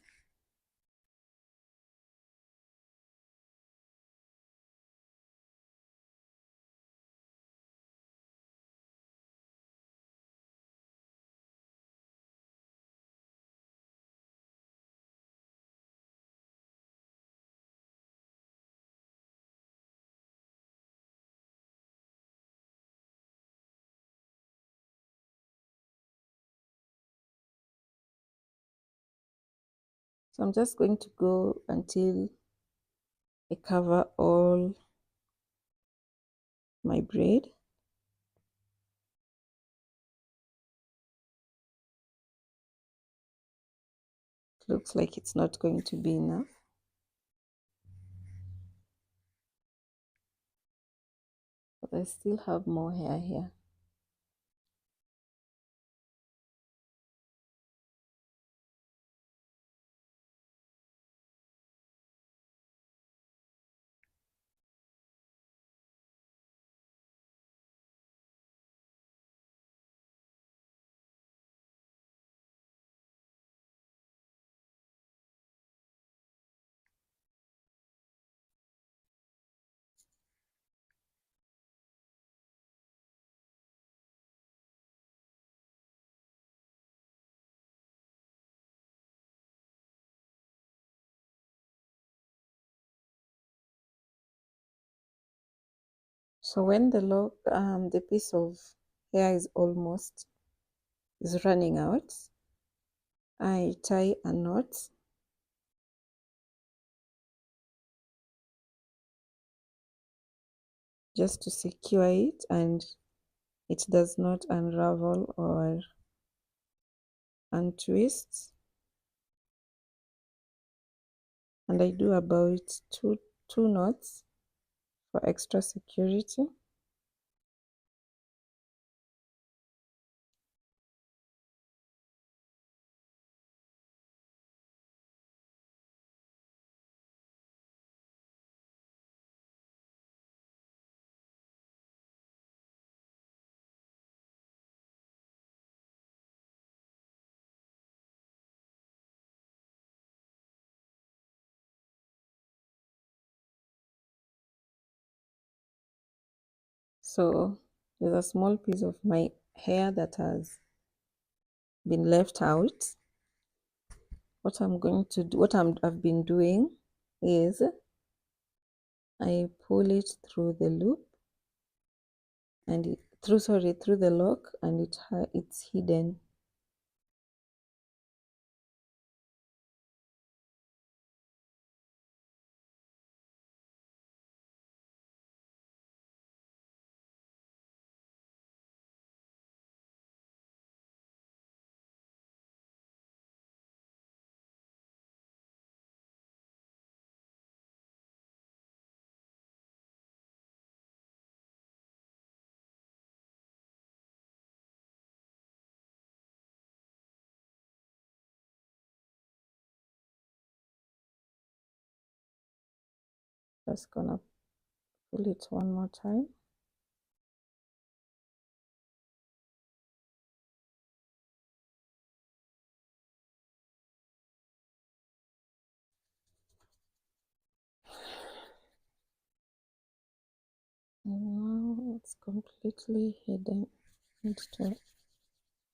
So I'm just going to go until I cover all my braid. It looks like it's not going to be enough, but I still have more hair here. So when the lock, the piece of hair is running out, I tie a knot just to secure it and it does not unravel or untwist. And I do about two knots for extra security. So there's a small piece of my hair that has been left out. What I'm going to do, I've been doing is I pull it through the loop and through the lock, and it's hidden. Just gonna pull it one more time. And now it's completely hidden. Need to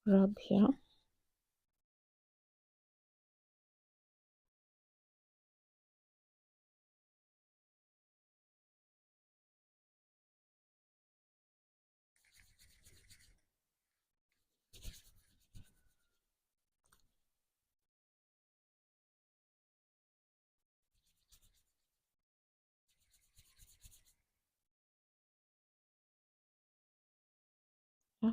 rub here. Yeah.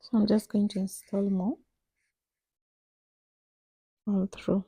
So I'm just going to install more all through.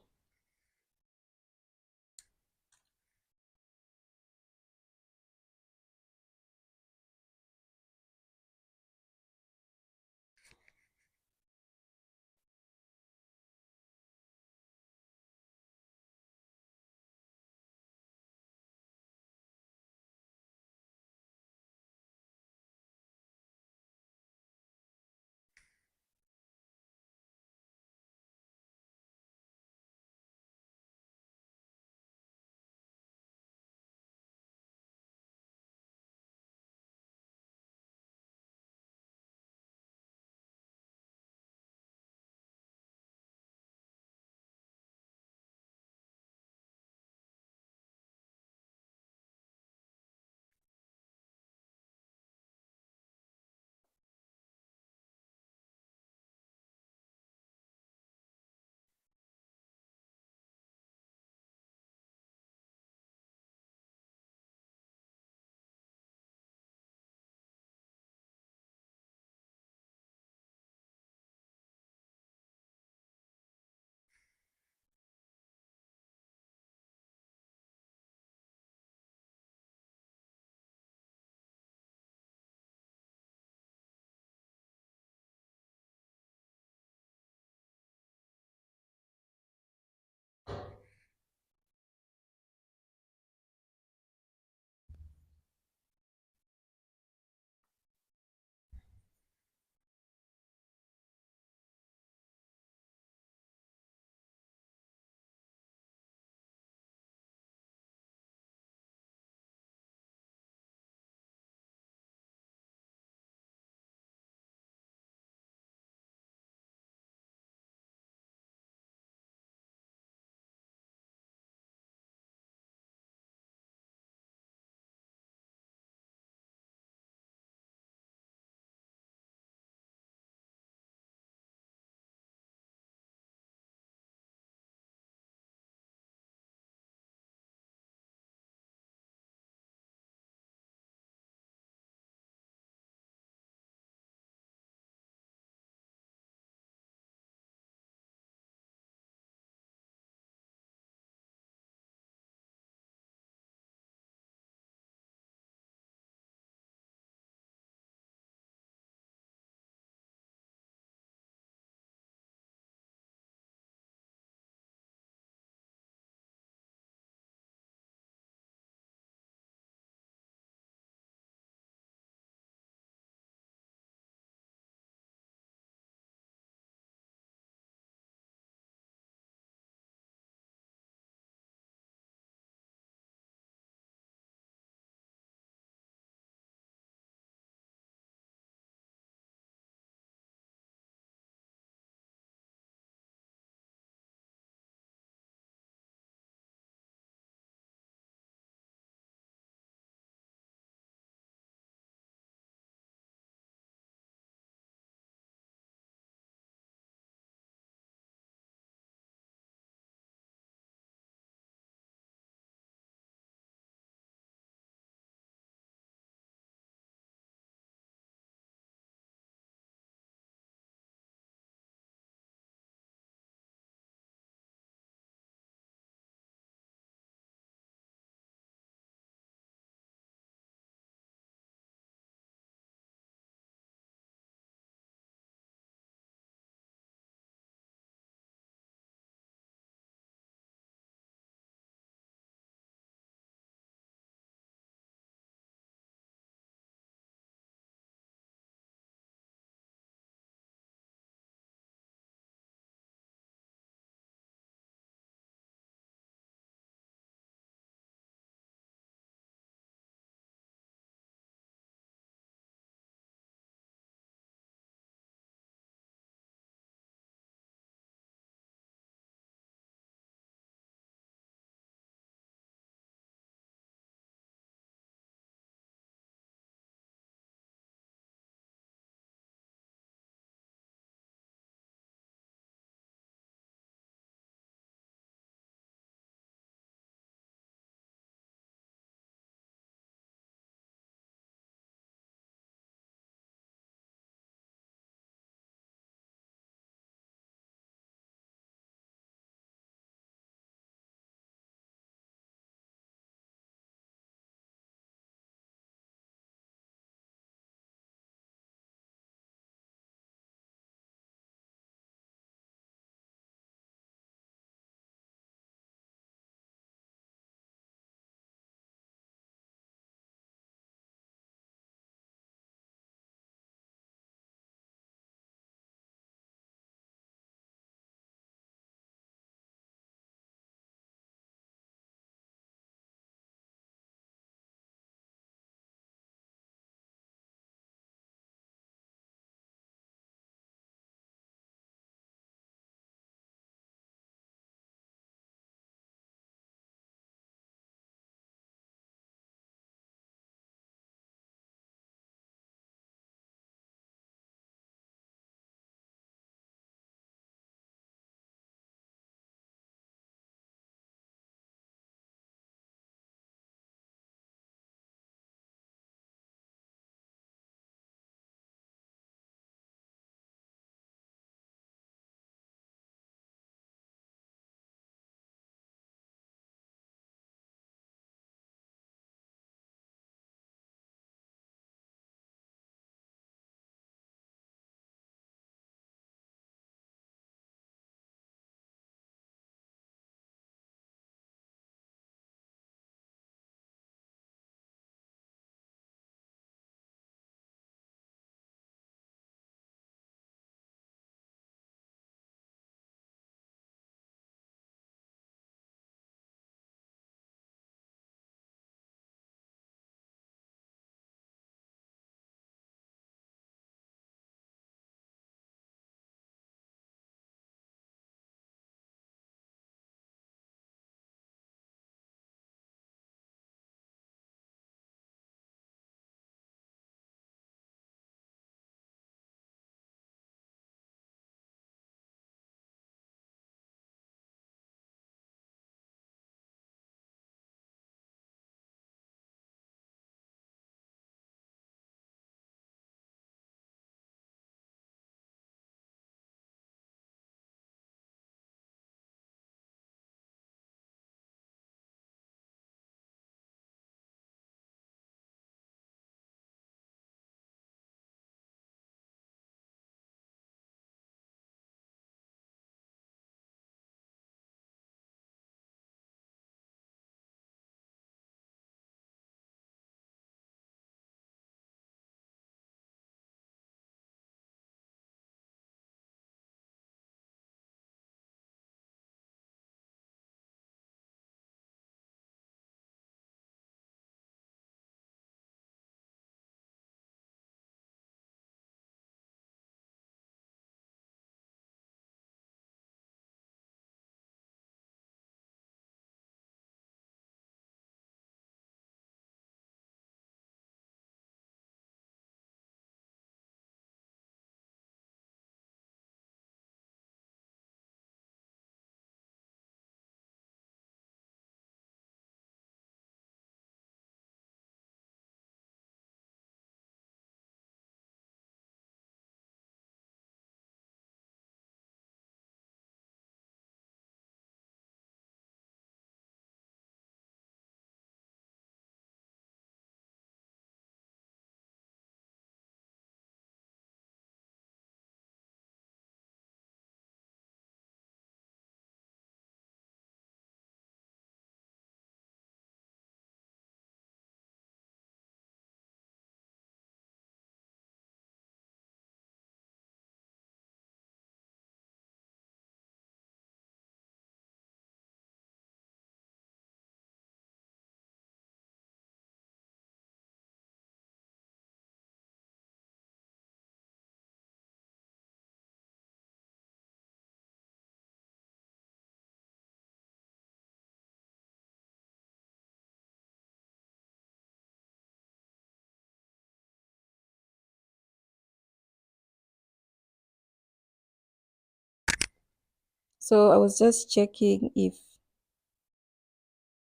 So I was just checking if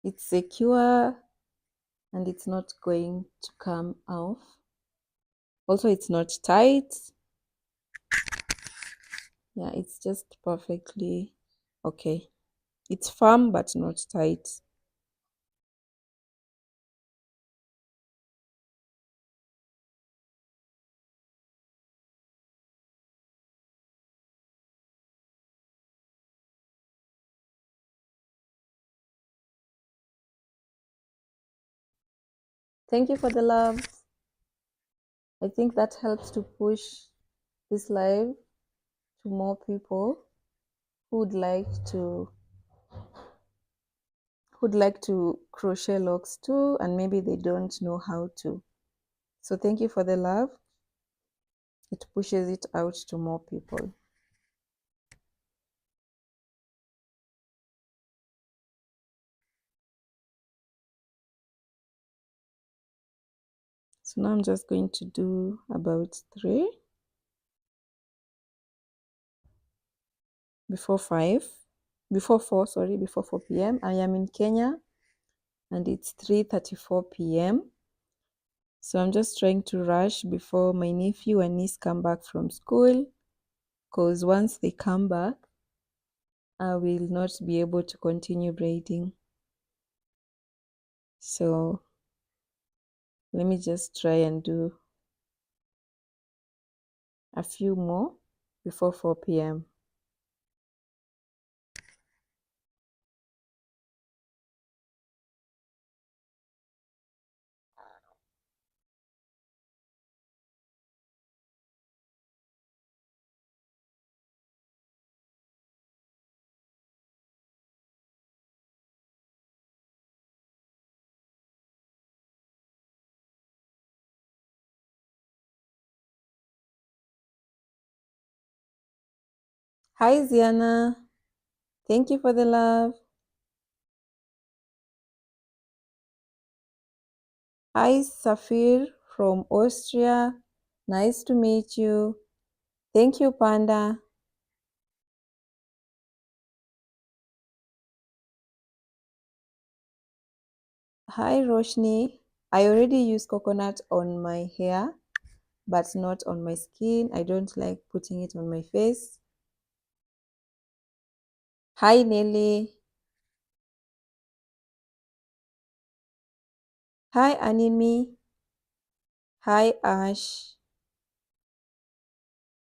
it's secure and it's not going to come off. Also, it's not tight. Yeah, it's just perfectly okay. It's firm but not tight. Thank you for the love. I think that helps to push this live to more people who'd like to crochet locks too, and maybe they don't know how to. So thank you for the love. It pushes it out to more people. So now I'm just going to do about 3 before 4 p.m. I am in Kenya and it's 3:34 p.m. So I'm just trying to rush before my nephew and niece come back from school, because once they come back, I will not be able to continue braiding. So let me just try and do a few more before 4 p.m. Hi Ziana, thank you for the love. Hi Safir from Austria, nice to meet you. Thank you Panda. Hi Roshni, I already use coconut on my hair but not on my skin. I don't like putting it on my face. Hi Nelly. Hi Animi. Hi Ash.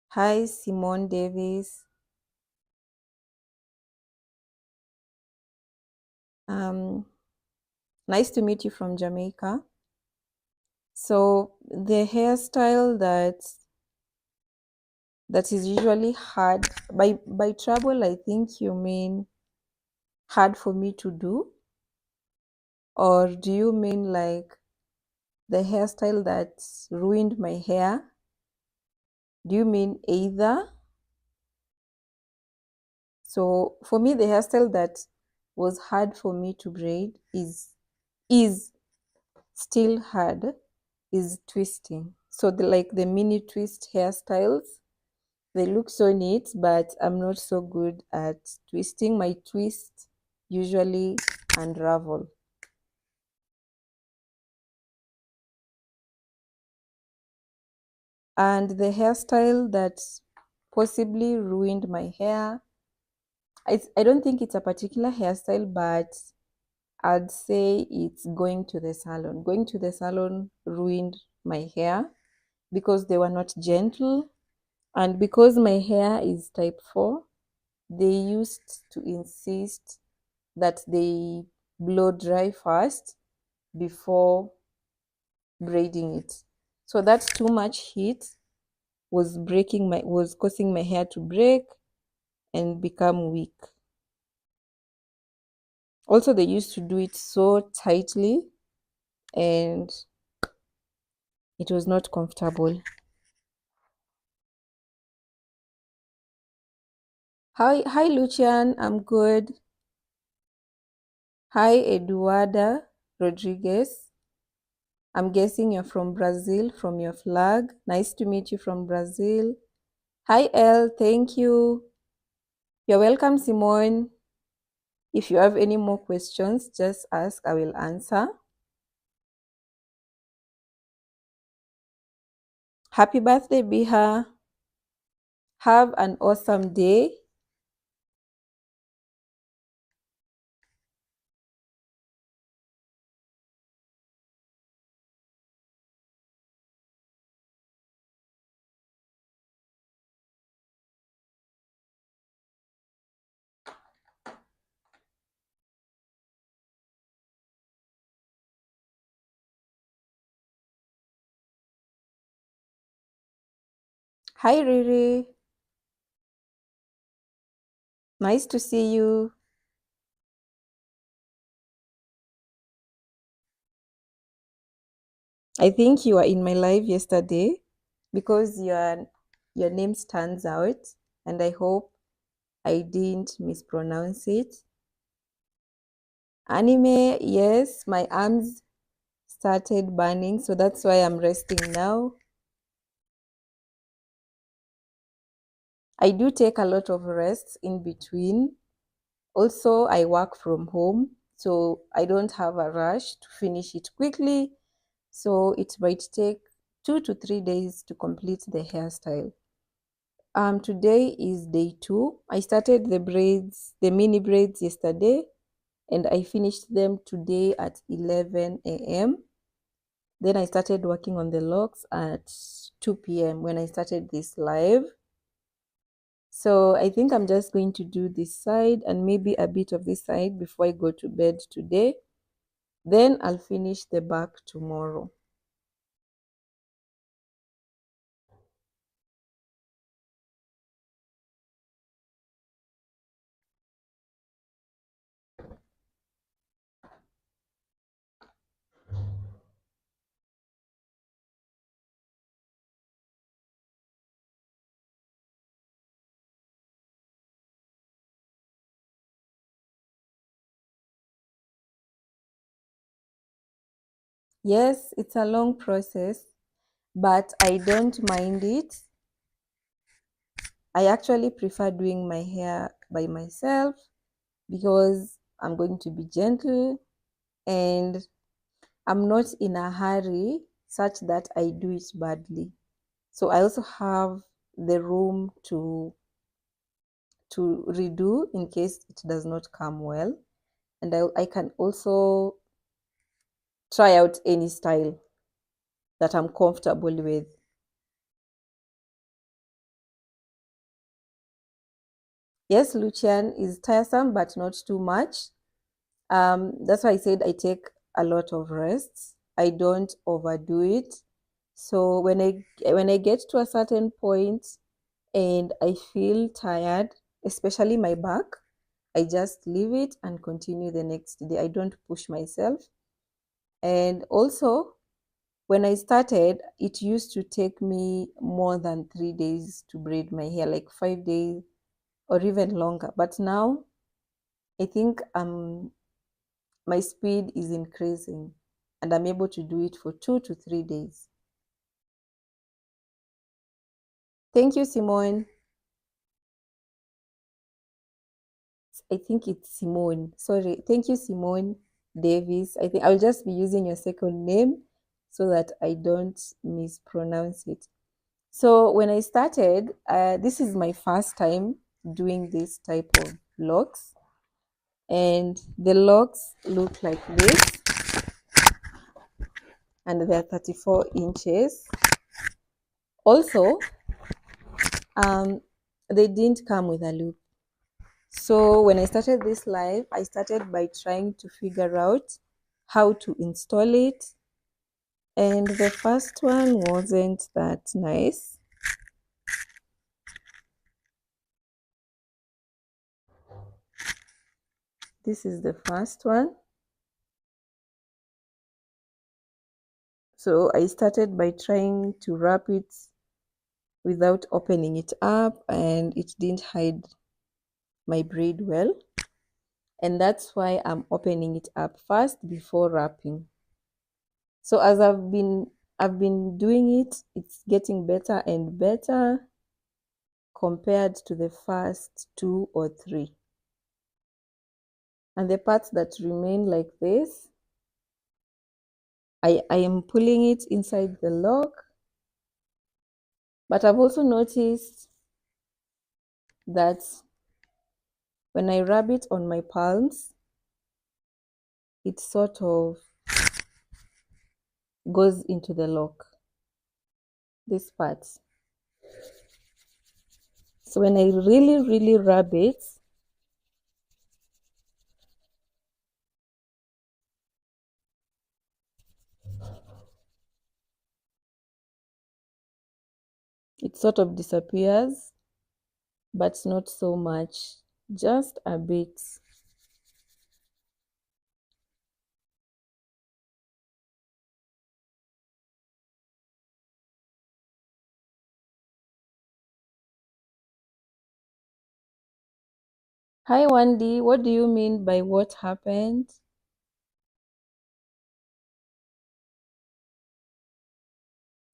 Hi Simone Davis. Nice to meet you from Jamaica. So the hairstyle that is usually hard, by trouble I think you mean hard for me to do, or do you mean like the hairstyle that ruined my hair? Do you mean either? So for me, the hairstyle that was hard for me to braid is still hard, is twisting. So the mini twist hairstyles, they look so neat, but I'm not so good at twisting. My twists usually unravel. And the hairstyle that possibly ruined my hair, I don't think it's a particular hairstyle, but I'd say it's going to the salon. Going to the salon ruined my hair because they were not gentle, and because my hair is type 4, they used to insist that they blow dry first before braiding it. So that's too much heat was causing my hair to break and become weak. Also, they used to do it so tightly and it was not comfortable. Hi Lucian, I'm good. Hi Eduarda Rodriguez. I'm guessing you're from Brazil from your flag. Nice to meet you from Brazil. Hi Elle, thank you. You're welcome, Simone. If you have any more questions, just ask, I will answer. Happy birthday, Biha. Have an awesome day. Hi, Riri. Nice to see you. I think you were in my live yesterday because your name stands out, and I hope I didn't mispronounce it. Anime, yes, my arms started burning, so that's why I'm resting now. I do take a lot of rests in between. Also, I work from home, so I don't have a rush to finish it quickly. So it might take 2 to 3 days to complete the hairstyle. Today is day 2. I started the braids, the mini braids yesterday, and I finished them today at 11 a.m. Then I started working on the locks at 2 p.m. when I started this live. So I think I'm just going to do this side and maybe a bit of this side before I go to bed today. Then I'll finish the back tomorrow. Yes, it's a long process, but I don't mind it. I actually prefer doing my hair by myself because I'm going to be gentle and I'm not in a hurry such that I do it badly. So I also have the room to redo in case it does not come well. And I can also try out any style that I'm comfortable with. Yes, Lucian is tiresome, but not too much. That's why I said I take a lot of rests. I don't overdo it. So when I get to a certain point and I feel tired, especially my back, I just leave it and continue the next day. I don't push myself. And also, when I started, it used to take me more than 3 days to braid my hair, like 5 days or even longer. But now I think my speed is increasing and I'm able to do it for 2 to 3 days. Thank you, Simone. I think it's Simone. Sorry. Thank you, Simone Davis. I think I'll just be using your second name so that I don't mispronounce it. So when I started, this is my first time doing this type of locks, and the locks look like this, and they're 34 inches. Also, they didn't come with a loop. So when I started this live, I started by trying to figure out how to install it, and the first one wasn't that nice. This is the first one. So I started by trying to wrap it without opening it up, and it didn't hide my braid well. And that's why I'm opening it up first before wrapping. So as I've been doing it, it's getting better and better compared to the first 2 or 3. And the parts that remain like this, I am pulling it inside the lock. But I've also noticed that when I rub it on my palms, it sort of goes into the lock, this part. So when I really rub it, it sort of disappears, but not so much, just a bit. Hi Wendy, what do you mean by what happened?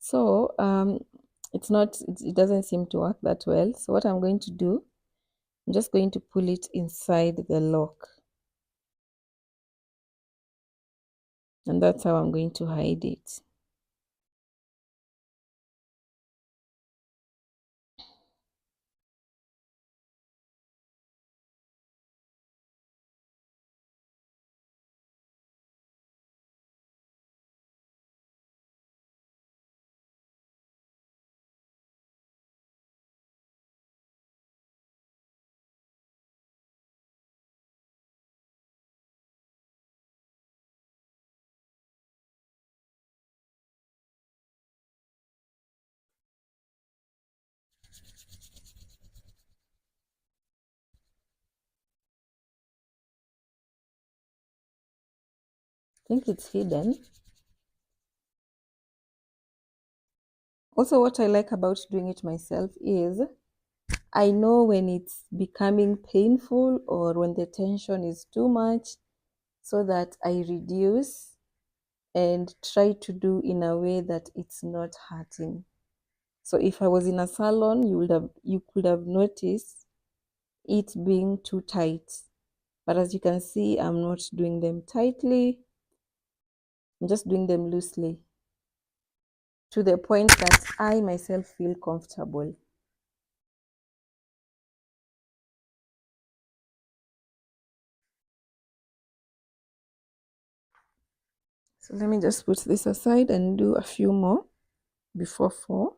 So it doesn't seem to work that well. So what I'm going to do, I'm just going to pull it inside the lock. And that's how I'm going to hide it. I think it's hidden. Also, what I like about doing it myself is I know when it's becoming painful or when the tension is too much, so that I reduce and try to do in a way that it's not hurting. So if I was in a salon, you could have noticed it being too tight. But as you can see, I'm not doing them tightly. I'm just doing them loosely to the point that I myself feel comfortable. So let me just put this aside and do a few more before 4.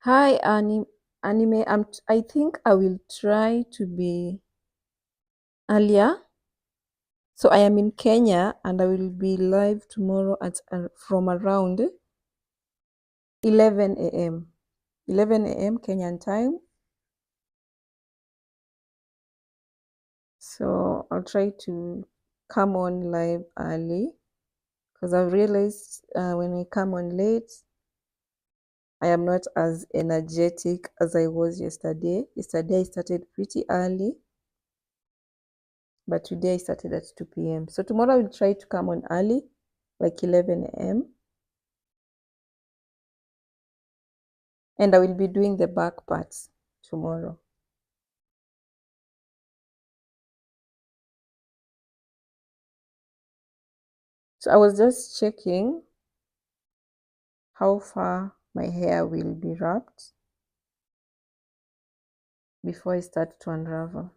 Hi, Anime. I think I will try to be earlier. So I am in Kenya and I will be live tomorrow at from around 11 a.m. 11 a.m. Kenyan time. So I'll try to come on live early because I've realized when I come on late, I am not as energetic as I was yesterday. Yesterday I started pretty early, but today I started at 2 p.m. So tomorrow I will try to come on early, like 11 a.m. And I will be doing the back parts tomorrow. So I was just checking how far my hair will be wrapped before I start to unravel.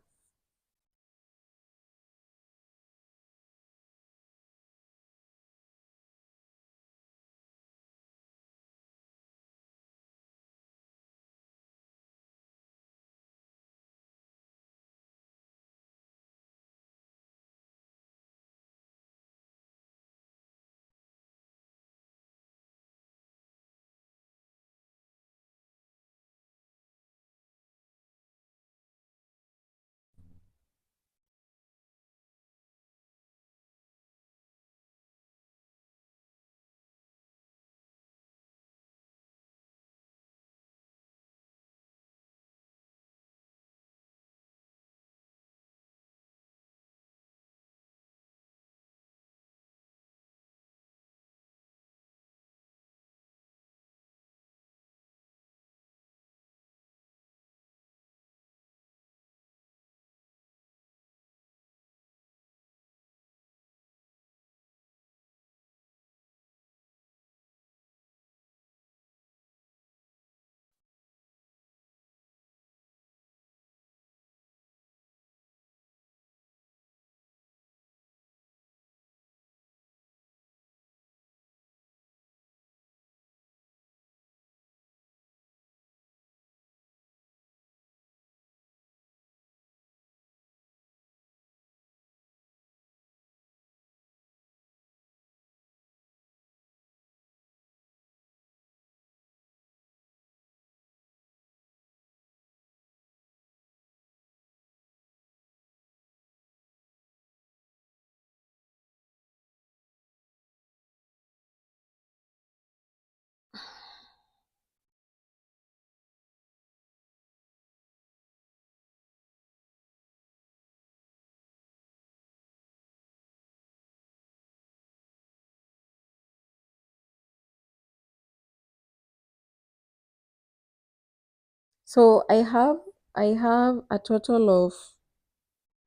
So I have a total of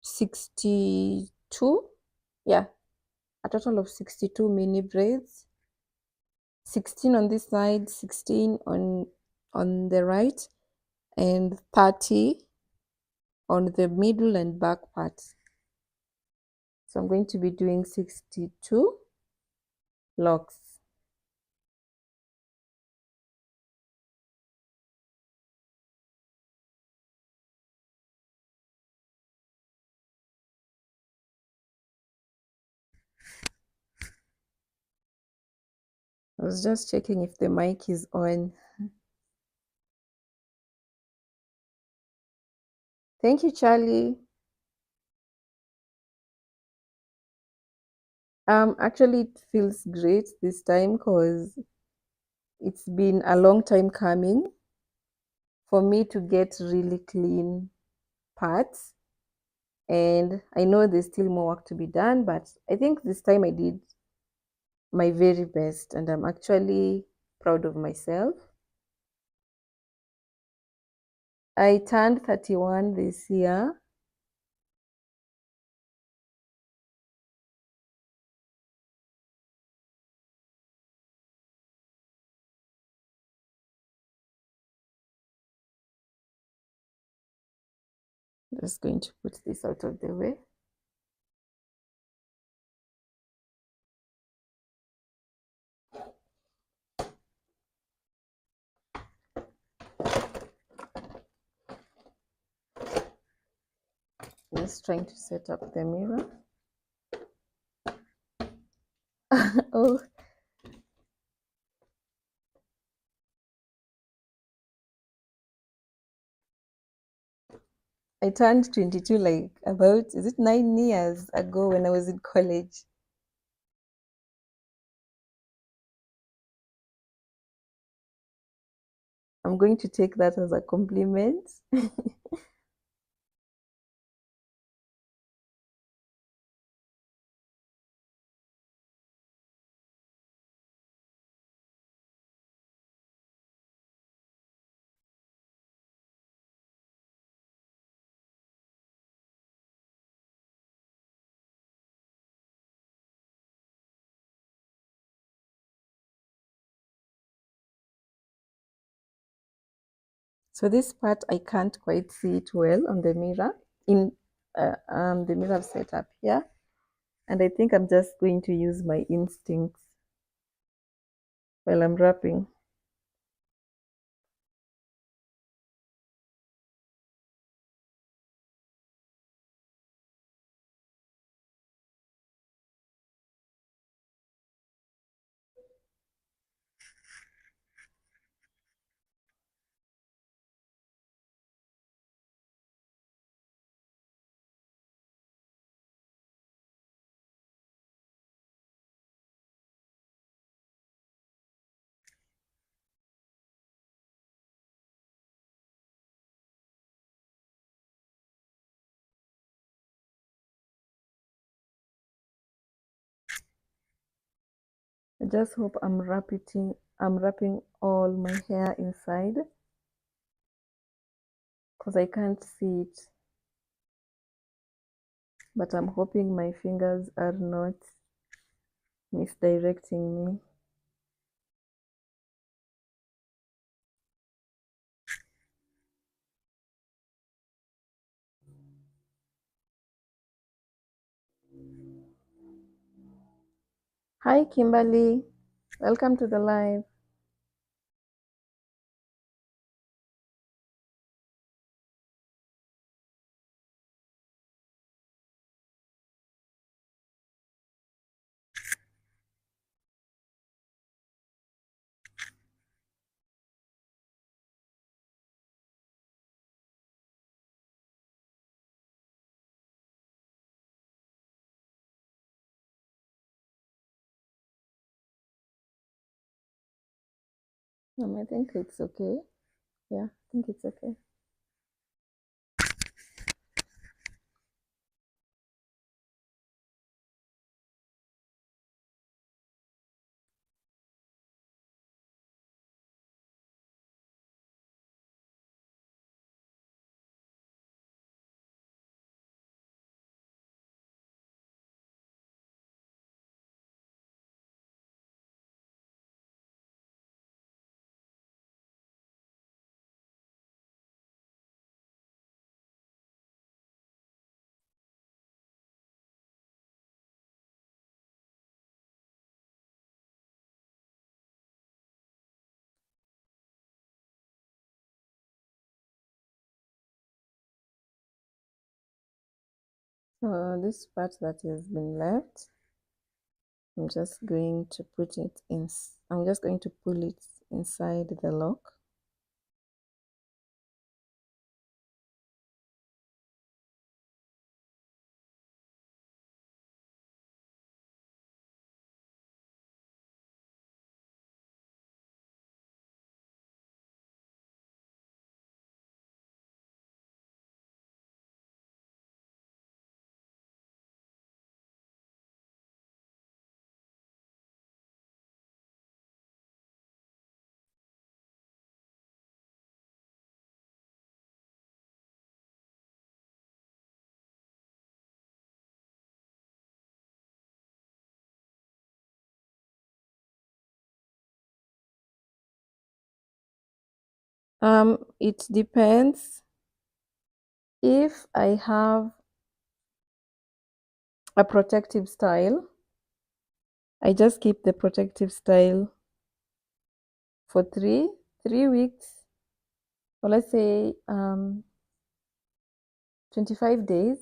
62, yeah, a total of 62 mini braids, 16 on this side, 16 on the right, and 30 on the middle and back parts. So I'm going to be doing 62 locks. I was just checking if the mic is on. Thank you, Charlie. Actually, it feels great this time because it's been a long time coming for me to get really clean parts. And I know there's still more work to be done, but I think this time I did my very best and I'm actually proud of myself. I turned 31 this year. Just going to put this out of the way. Just trying to set up the mirror. Oh, I turned 22 like about, is it 9 years ago when I was in college? I'm going to take that as a compliment. So this part, I can't quite see it well on the mirror, in the mirror I've set up here. And I think I'm just going to use my instincts while I'm wrapping. I just hope I'm wrapping all my hair inside because I can't see it. But I'm hoping my fingers are not misdirecting me. Hi, Kimberly. Welcome to the live. I think it's okay. Yeah, I think it's okay. This part that has been left, I'm just going to put it in, I'm just going to pull it inside the lock. It depends. If I have a protective style, I just keep the protective style for three weeks, or let's say 25 days.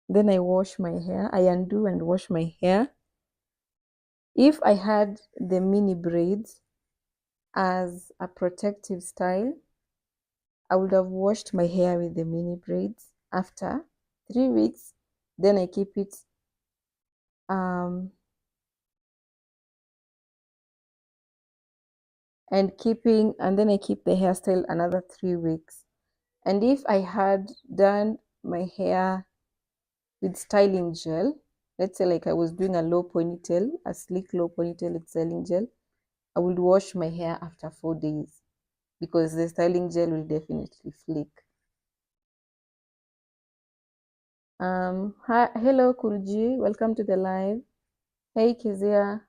Then I wash my hair. I undo and wash my hair. If I had the mini braids as a protective style, I would have washed my hair with the mini braids after 3 weeks. Then I keep it and then I keep the hairstyle another 3 weeks. And if I had done my hair with styling gel, let's say like I was doing a low ponytail, a sleek low ponytail with styling gel, I would wash my hair after 4 days because the styling gel will definitely flick. Hi, hello Kulji, welcome to the live. Hey Kezia.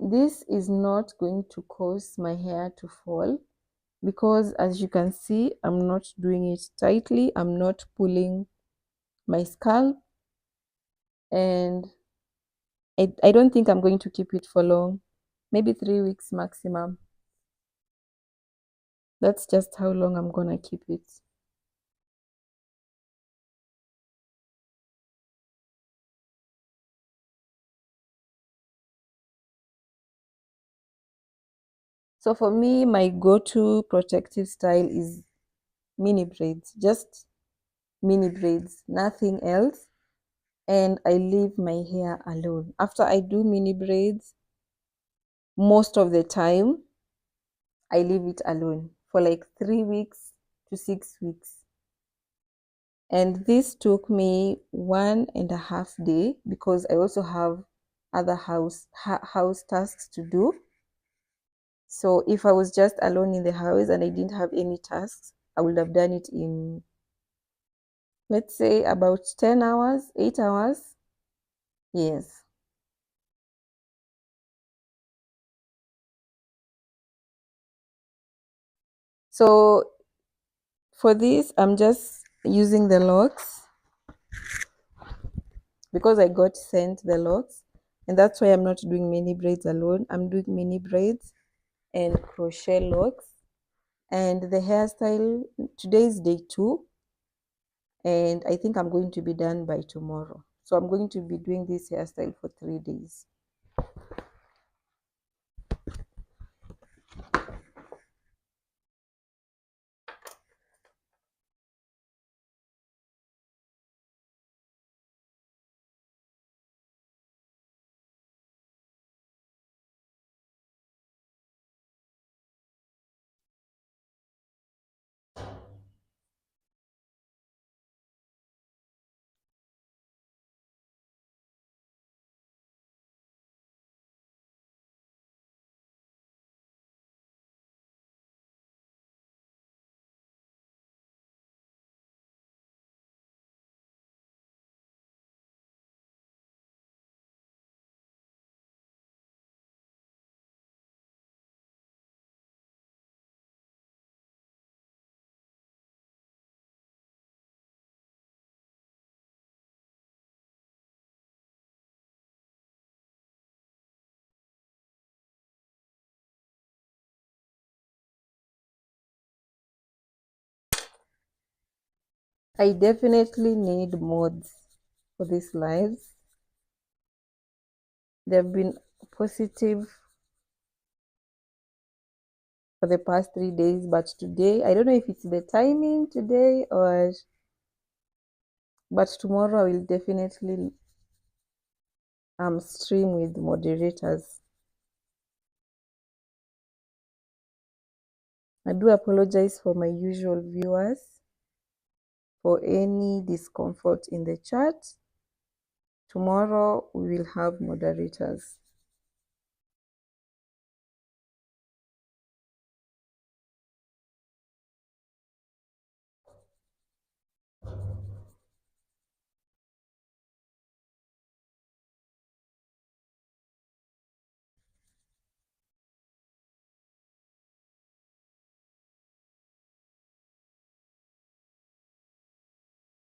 This is not going to cause my hair to fall because as you can see, I'm not doing it tightly. I'm not pulling my scalp, and I don't think I'm going to keep it for long, maybe 3 weeks maximum. That's just how long I'm gonna keep it. So for me, my go-to protective style is mini braids, just mini braids, nothing else. And I leave my hair alone. After I do mini braids, most of the time, I leave it alone for like 3 weeks to 6 weeks. And this took me 1.5 days because I also have other house tasks to do. So if I was just alone in the house and I didn't have any tasks, I would have done it in, let's say, about 10 hours, 8 hours. Yes. So for this, I'm just using the locks because I got sent the locks, and that's why I'm not doing mini braids alone. I'm doing mini braids and crochet locks. And the hairstyle, today is day 2, and I think I'm going to be done by tomorrow. So I'm going to be doing this hairstyle for 3 days. I definitely need mods for these lives. They've been positive for the past 3 days, but today, I don't know if it's the timing today but tomorrow I will definitely stream with moderators. I do apologize for my usual viewers for any discomfort in the chat. Tomorrow we will have moderators.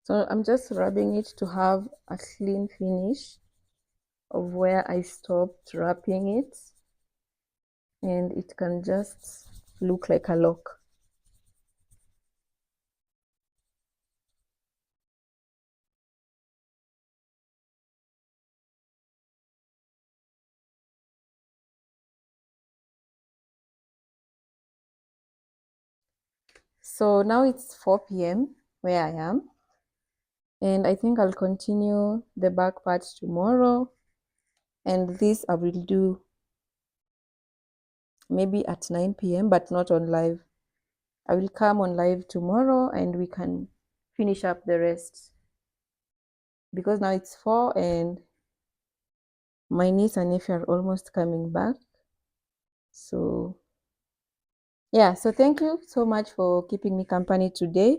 So I'm just rubbing it to have a clean finish of where I stopped wrapping it, and it can just look like a lock. So now it's 4 p.m. where I am, and I think I'll continue the back part tomorrow, and this I will do maybe at 9 p.m. but not on live. I will come on live tomorrow and we can finish up the rest, because now it's 4 and my niece and nephew are almost coming back. So yeah, so thank you so much for keeping me company today.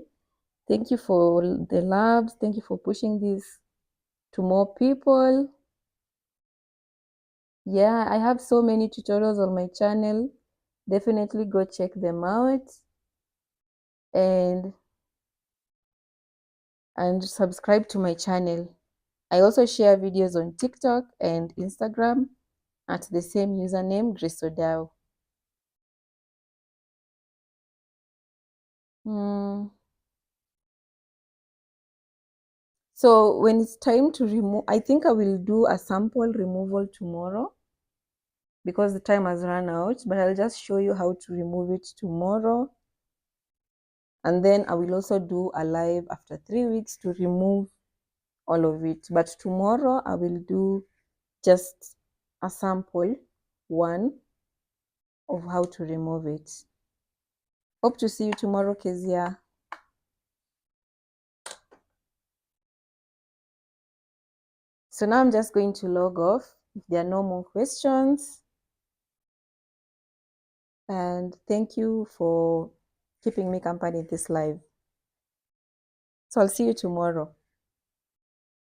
Thank you for the loves. Thank you for pushing this to more people. Yeah, I have so many tutorials on my channel. Definitely go check them out and subscribe to my channel. I also share videos on TikTok and Instagram at the same username, GraceOdawo. So when it's time to remove, I think I will do a sample removal tomorrow because the time has run out, but I'll just show you how to remove it tomorrow. And then I will also do a live after 3 weeks to remove all of it. But tomorrow I will do just a sample one of how to remove it. Hope to see you tomorrow, Kezia. So now I'm just going to log off if there are no more questions. And thank you for keeping me company this live. So I'll see you tomorrow.